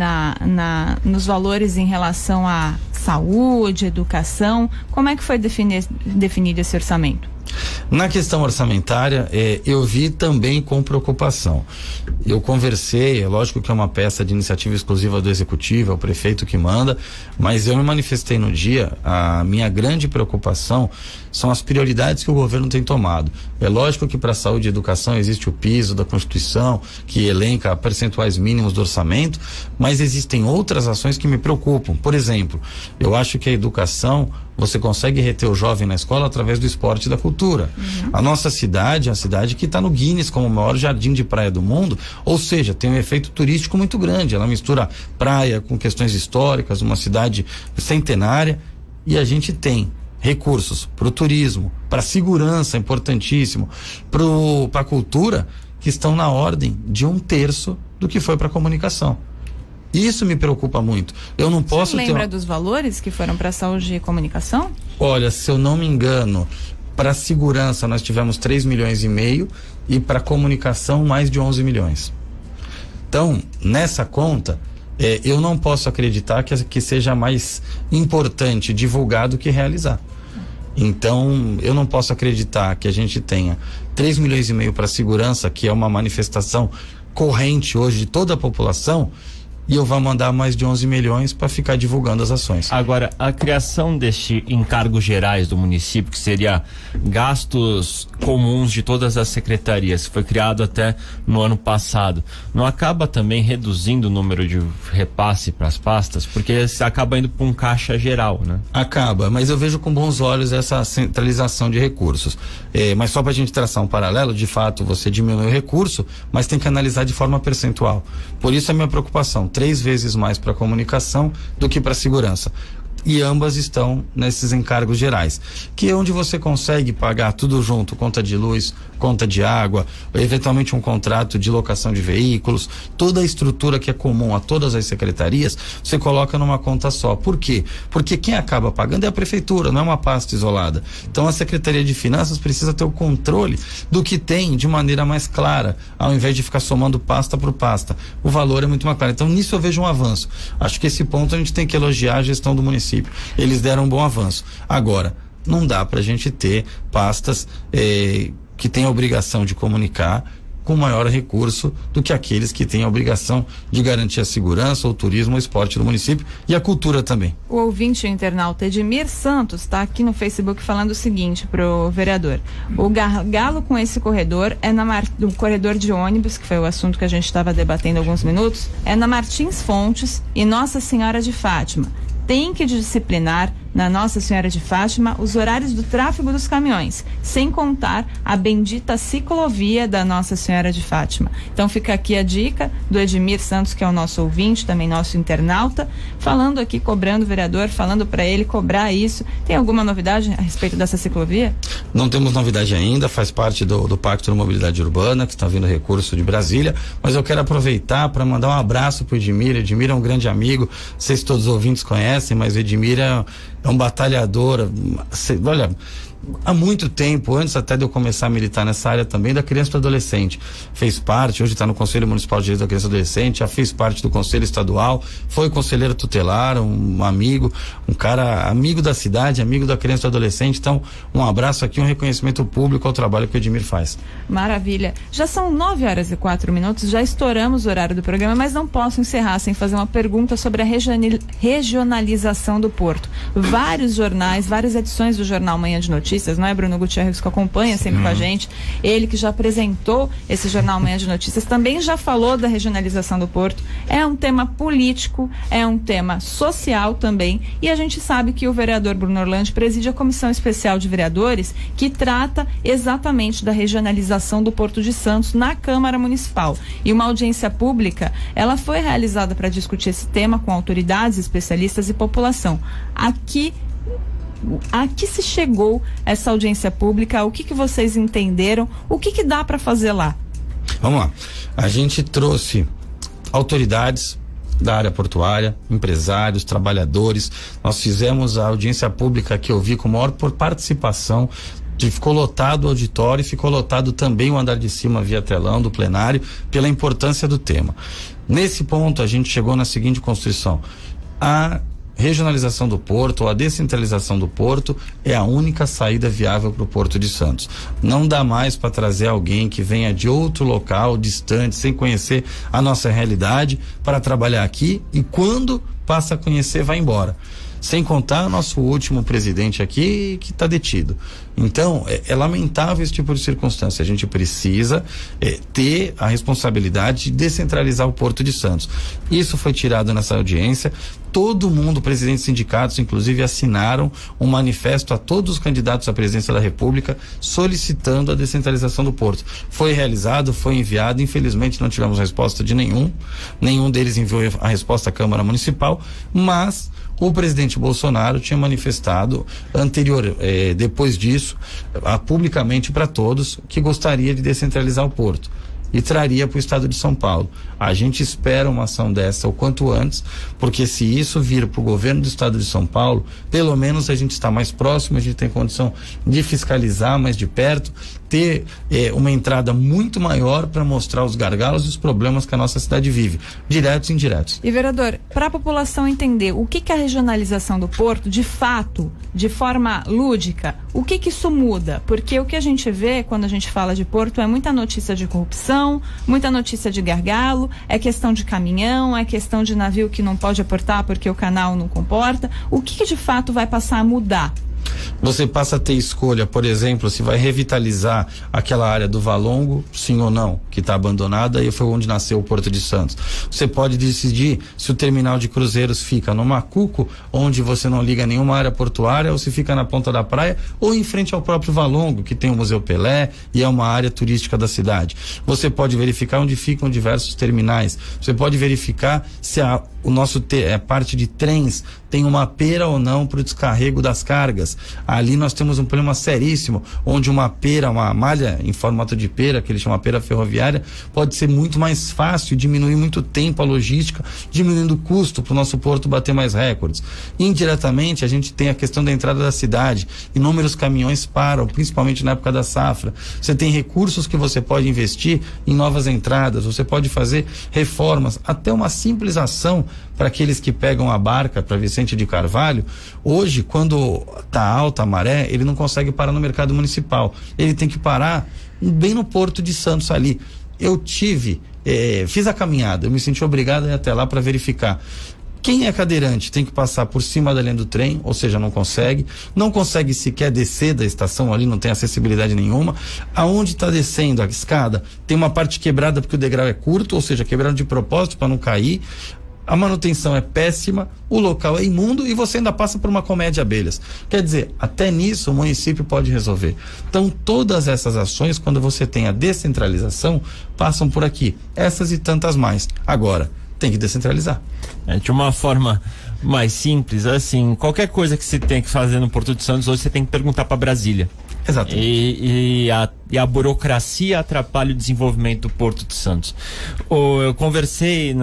nos valores em relação à saúde, educação? Como é que foi definido esse orçamento? Na questão orçamentária, eu vi também com preocupação. Eu conversei, é lógico que é uma peça de iniciativa exclusiva do Executivo, é o prefeito que manda, mas eu me manifestei no dia, a minha grande preocupação são as prioridades que o governo tem tomado. É lógico que para a saúde e educação existe o piso da Constituição, que elenca percentuais mínimos do orçamento, mas existem outras ações que me preocupam. Por exemplo, eu acho que a educação, você consegue reter o jovem na escola através do esporte e da cultura. A nossa cidade é a cidade que está no Guinness como o maior jardim de praia do mundo, ou seja, tem um efeito turístico muito grande. Ela mistura praia com questões históricas, uma cidade centenária, e a gente tem recursos para o turismo, para a segurança, importantíssimo, para a cultura, que estão na ordem de 1/3 do que foi para a comunicação. Isso me preocupa muito. Eu não posso. Você lembra dos valores que foram para saúde e comunicação? Olha, se eu não me engano, para segurança nós tivemos 3,5 milhões e para comunicação mais de 11 milhões. Então, nessa conta, eu não posso acreditar que seja mais importante divulgar do que realizar. Então, eu não posso acreditar que a gente tenha 3,5 milhões para segurança, que é uma manifestação corrente hoje de toda a população, e eu vou mandar mais de 11 milhões para ficar divulgando as ações. Agora, a criação deste encargos gerais do município, que seria gastos comuns de todas as secretarias, que foi criado até no ano passado, não acaba também reduzindo o número de repasse para as pastas? Porque você acaba indo para um caixa geral, né? Acaba, mas eu vejo com bons olhos essa centralização de recursos. Mas só para a gente traçar um paralelo, de fato, você diminui o recurso, mas tem que analisar de forma percentual. Por isso a minha preocupação, 3 vezes mais para comunicação do que para segurança. E ambas estão nesses encargos gerais, que é onde você consegue pagar tudo junto, conta de luz, conta de água, eventualmente um contrato de locação de veículos, toda a estrutura que é comum a todas as secretarias, você coloca numa conta só. Por quê? Porque quem acaba pagando é a prefeitura, não é uma pasta isolada. Então a Secretaria de Finanças precisa ter o controle do que tem de maneira mais clara, ao invés de ficar somando pasta por pasta. O valor é muito mais claro. Então nisso eu vejo um avanço. Acho que esse ponto a gente tem que elogiar a gestão do município. Eles deram um bom avanço. Agora, não dá pra gente ter pastas que têm a obrigação de comunicar com maior recurso do que aqueles que têm a obrigação de garantir a segurança, o turismo, o esporte do município e a cultura também. O ouvinte internauta Edmir Santos está aqui no Facebook falando o seguinte pro vereador: o gargalo com esse corredor é no corredor de ônibus, que foi o assunto que a gente estava debatendo há alguns minutos, é na Martins Fontes e Nossa Senhora de Fátima. Tem que disciplinar na Nossa Senhora de Fátima os horários do tráfego dos caminhões, sem contar a bendita ciclovia da Nossa Senhora de Fátima. Então fica aqui a dica do Edmir Santos, que é o nosso ouvinte, também nosso internauta, falando aqui, cobrando o vereador, falando para ele cobrar isso. Tem alguma novidade a respeito dessa ciclovia? Não temos novidade ainda, faz parte do Pacto de Mobilidade Urbana, que está vindo recurso de Brasília, mas eu quero aproveitar para mandar um abraço pro Edmir. Edmir é um grande amigo, não sei se todos os ouvintes conhecem, mas o Edmir é um batalhador, olha, há muito tempo, antes até de eu começar a militar nessa área também, da criança e do adolescente. Fez parte, hoje está no Conselho Municipal de Direito da Criança e do Adolescente, já fez parte do Conselho Estadual, foi conselheiro tutelar, um amigo, um cara amigo da cidade, amigo da criança e do adolescente. Então, um abraço aqui, um reconhecimento público ao trabalho que o Edmir faz. Maravilha. Já são 9h04, já estouramos o horário do programa, mas não posso encerrar sem fazer uma pergunta sobre a regionalização do Porto. Vários jornais, várias edições do jornal Manhã de Notícias, não é, Bruno Gutierrez, que acompanha sempre com a gente, ele que já apresentou esse jornal Manhã de Notícias, também já falou da regionalização do Porto. É um tema político, é um tema social também, e a gente sabe que o vereador Bruno Orlandi preside a Comissão Especial de Vereadores, que trata exatamente da regionalização do Porto de Santos na Câmara Municipal. E uma audiência pública, ela foi realizada para discutir esse tema com autoridades, especialistas e população. Aqui se chegou essa audiência pública, o que vocês entenderam, o que dá para fazer lá? Vamos lá, a gente trouxe autoridades da área portuária, empresários, trabalhadores. Nós fizemos a audiência pública que eu vi com maior participação. Ficou lotado o auditório e ficou lotado também o andar de cima via telão do plenário, pela importância do tema. Nesse ponto a gente chegou na seguinte construção: a regionalização do Porto, ou a descentralização do Porto, é a única saída viável para o Porto de Santos. Não dá mais para trazer alguém que venha de outro local, distante, sem conhecer a nossa realidade, para trabalhar aqui, e quando passa a conhecer, vai embora. Sem contar o nosso último presidente aqui, que está detido. Então, é lamentável esse tipo de circunstância. A gente precisa ter a responsabilidade de descentralizar o Porto de Santos. Isso foi tirado nessa audiência. Todo mundo, presidentes de sindicatos, inclusive, assinaram um manifesto a todos os candidatos à presidência da República solicitando a descentralização do Porto. Foi realizado, foi enviado, infelizmente não tivemos resposta de nenhum deles enviou a resposta à Câmara Municipal, mas o presidente Bolsonaro tinha manifestado depois disso, publicamente para todos, que gostaria de descentralizar o Porto e traria para o estado de São Paulo. A gente espera uma ação dessa o quanto antes, porque se isso vir para o governo do estado de São Paulo, pelo menos a gente está mais próximo, a gente tem condição de fiscalizar mais de perto, ter uma entrada muito maior para mostrar os gargalos e os problemas que a nossa cidade vive, diretos e indiretos. E vereador, para a população entender o que é a regionalização do porto, de fato, de forma lúdica, o que isso muda? Porque o que a gente vê quando a gente fala de porto é muita notícia de corrupção, muita notícia de gargalo, é questão de caminhão, é questão de navio que não pode aportar porque o canal não comporta. O que de fato vai passar a mudar? Você passa a ter escolha, por exemplo, se vai revitalizar aquela área do Valongo, sim ou não, que está abandonada, e foi onde nasceu o Porto de Santos. Você pode decidir se o terminal de cruzeiros fica no Macuco, onde você não liga nenhuma área portuária, ou se fica na ponta da praia, ou em frente ao próprio Valongo, que tem o Museu Pelé e é uma área turística da cidade. Você pode verificar onde ficam diversos terminais. Você pode verificar se a parte de trens tem uma pera ou não para o descarrego das cargas. Ali nós temos um problema seríssimo, onde uma malha em formato de pera, que ele chama pera ferroviária, pode ser muito mais fácil, diminuir muito tempo a logística, diminuindo o custo para o nosso porto bater mais recordes. Indiretamente, a gente tem a questão da entrada da cidade. Inúmeros caminhões param, principalmente na época da safra. Você tem recursos que você pode investir em novas entradas, você pode fazer reformas, até uma simples ação para aqueles que pegam a barca para Vicente de Carvalho. Hoje, quando está alta a maré, ele não consegue parar no mercado municipal, ele tem que parar bem no Porto de Santos ali. Eu fiz a caminhada, eu me senti obrigado a ir até lá para verificar. Quem é cadeirante tem que passar por cima da linha do trem, ou seja, não consegue sequer descer da estação ali, não tem acessibilidade nenhuma. Aonde está descendo a escada, tem uma parte quebrada porque o degrau é curto, ou seja, quebraram de propósito para não cair. A manutenção é péssima, o local é imundo e você ainda passa por uma colmeia de abelhas. Quer dizer, até nisso o município pode resolver. Então, todas essas ações, quando você tem a descentralização, passam por aqui. Essas e tantas mais. Agora, tem que descentralizar. De uma forma mais simples, assim, qualquer coisa que você tem que fazer no Porto de Santos, hoje você tem que perguntar para Brasília. Exatamente. E a burocracia atrapalha o desenvolvimento do Porto de Santos. Eu conversei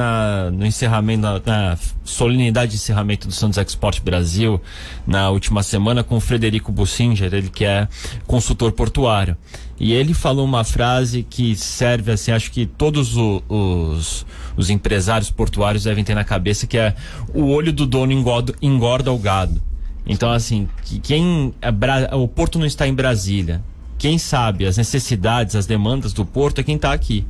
no encerramento, na solenidade de encerramento do Santos Export Brasil, na última semana, com o Frederico Bussinger, ele que é consultor portuário. E ele falou uma frase que serve, assim, acho que todos os empresários portuários devem ter na cabeça, que é: o olho do dono engorda o gado. Então, assim, o porto não está em Brasília. Quem sabe as necessidades, as demandas do porto é quem está aqui.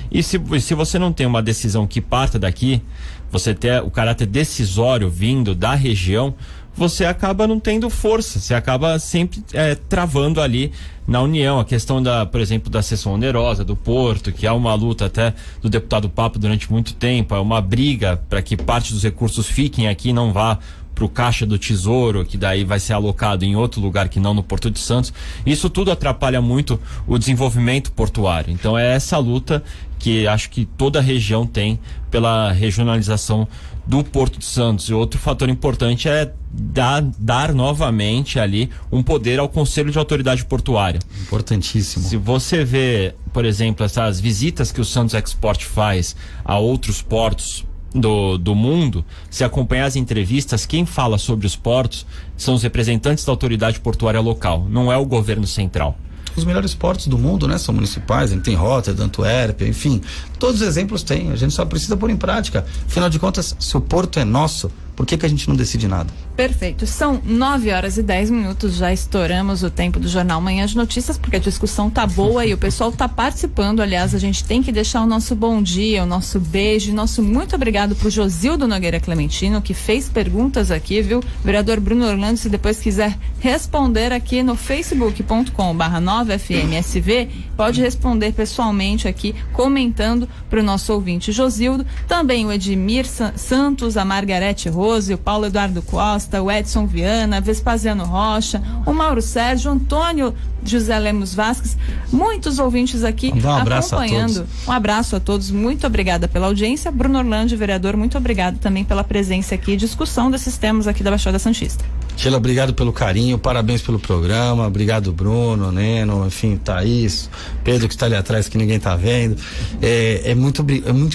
E se você não tem uma decisão que parta daqui, você ter o caráter decisório vindo da região, você acaba não tendo força, você acaba sempre travando ali na união. A questão por exemplo, da cessão onerosa do porto, que é uma luta até do deputado Papo durante muito tempo, é uma briga para que parte dos recursos fiquem aqui e não vá para o caixa do Tesouro, que daí vai ser alocado em outro lugar que não no Porto de Santos. Isso tudo atrapalha muito o desenvolvimento portuário. Então é essa luta que acho que toda a região tem pela regionalização do Porto de Santos. E outro fator importante é dar novamente ali um poder ao Conselho de Autoridade Portuária. Importantíssimo. Se você vê, por exemplo, essas visitas que o Santos Export faz a outros portos do mundo, se acompanhar as entrevistas, quem fala sobre os portos são os representantes da autoridade portuária local, não é o governo central. Os melhores portos do mundo, né, são municipais. A gente tem Rotterdam, Antuérpia, enfim, todos os exemplos tem, a gente só precisa pôr em prática. Afinal de contas, se o porto é nosso, por que a gente não decide nada? Perfeito, são 9h10, já estouramos o tempo do Jornal Manhã de Notícias, porque a discussão tá boa e o pessoal tá participando. Aliás, a gente tem que deixar o nosso bom dia, o nosso beijo, nosso muito obrigado pro Josildo Nogueira Clementino, que fez perguntas aqui, viu? Vereador Bruno Orlando, se depois quiser responder aqui no facebook.com/9FMSV, pode responder pessoalmente aqui, comentando pro nosso ouvinte Josildo. Também o Edmir Santos, a Margarete Rose, o Paulo Eduardo Costa, o Edson Viana, Vespasiano Rocha, o Mauro Sérgio, Antônio José Lemos Vasques, muitos ouvintes aqui acompanhando. Um abraço a todos, muito obrigada pela audiência. Bruno Orlando, vereador, muito obrigado também pela presença aqui e discussão desses temas aqui da Baixada Santista. Sheila, obrigado pelo carinho, parabéns pelo programa, obrigado Bruno, Neno, enfim, Thaís, Pedro que está ali atrás que ninguém está vendo. É muito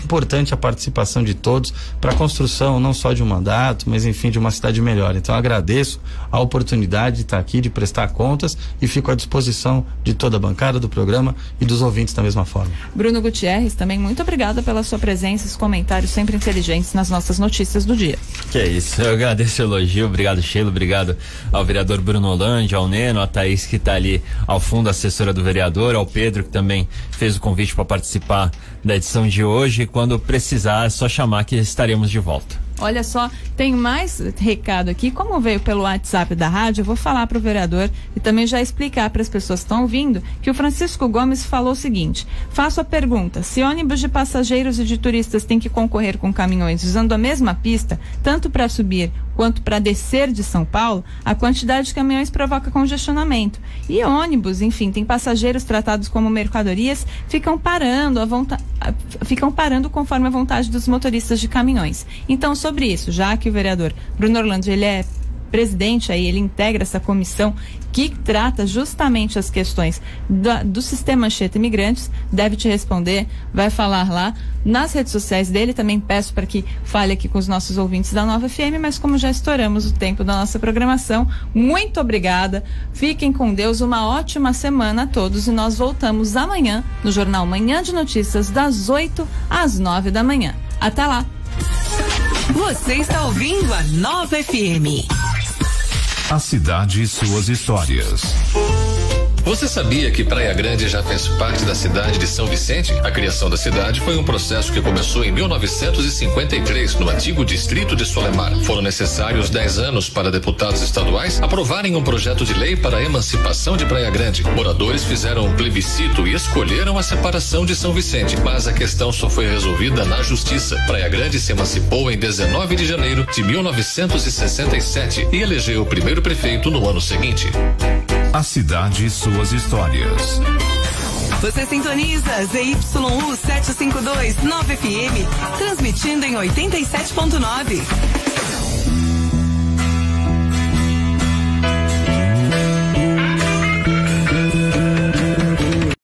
importante a participação de todos para a construção não só de um mandato, mas enfim, de uma cidade melhor. Então eu agradeço a oportunidade de estar aqui, de prestar contas, e fico à disposição de toda a bancada do programa e dos ouvintes da mesma forma. Bruno Gutierrez, também muito obrigada pela sua presença e os comentários sempre inteligentes nas nossas notícias do dia. Que é isso, eu agradeço o elogio, obrigado Sheila, obrigado ao vereador Bruno Holandi, ao Neno, a Thaís que está ali ao fundo, assessora do vereador, ao Pedro que também fez o convite para participar da edição de hoje. Quando precisar é só chamar que estaremos de volta. Olha só, tem mais recado aqui. Como veio pelo WhatsApp da rádio, eu vou falar para o vereador e também já explicar para as pessoas que estão ouvindo que o Francisco Gomes falou o seguinte: faço a pergunta, se ônibus de passageiros e de turistas têm que concorrer com caminhões usando a mesma pista, tanto para subir quanto para descer de São Paulo, a quantidade de caminhões provoca congestionamento. E ônibus, enfim, tem passageiros tratados como mercadorias, ficam parando conforme a vontade dos motoristas de caminhões. Então, sobre isso, já que o vereador Bruno Orlando, ele é presidente aí, ele integra essa comissão que trata justamente as questões do sistema Anchieta Imigrantes, deve te responder, vai falar lá nas redes sociais dele. Também peço para que fale aqui com os nossos ouvintes da Nova FM, mas como já estouramos o tempo da nossa programação, muito obrigada, fiquem com Deus, uma ótima semana a todos, e nós voltamos amanhã no Jornal Manhã de Notícias das 8 às 9 da manhã. Até lá! Você está ouvindo a Nova FM. A cidade e suas histórias. Você sabia que Praia Grande já fez parte da cidade de São Vicente? A criação da cidade foi um processo que começou em 1953, no antigo distrito de Solemar. Foram necessários 10 anos para deputados estaduais aprovarem um projeto de lei para a emancipação de Praia Grande. Moradores fizeram um plebiscito e escolheram a separação de São Vicente, mas a questão só foi resolvida na justiça. Praia Grande se emancipou em 19 de janeiro de 1967 e elegeu o primeiro prefeito no ano seguinte. A cidade e suas histórias. Você sintoniza ZYU 752 Nova FM, transmitindo em 87.9.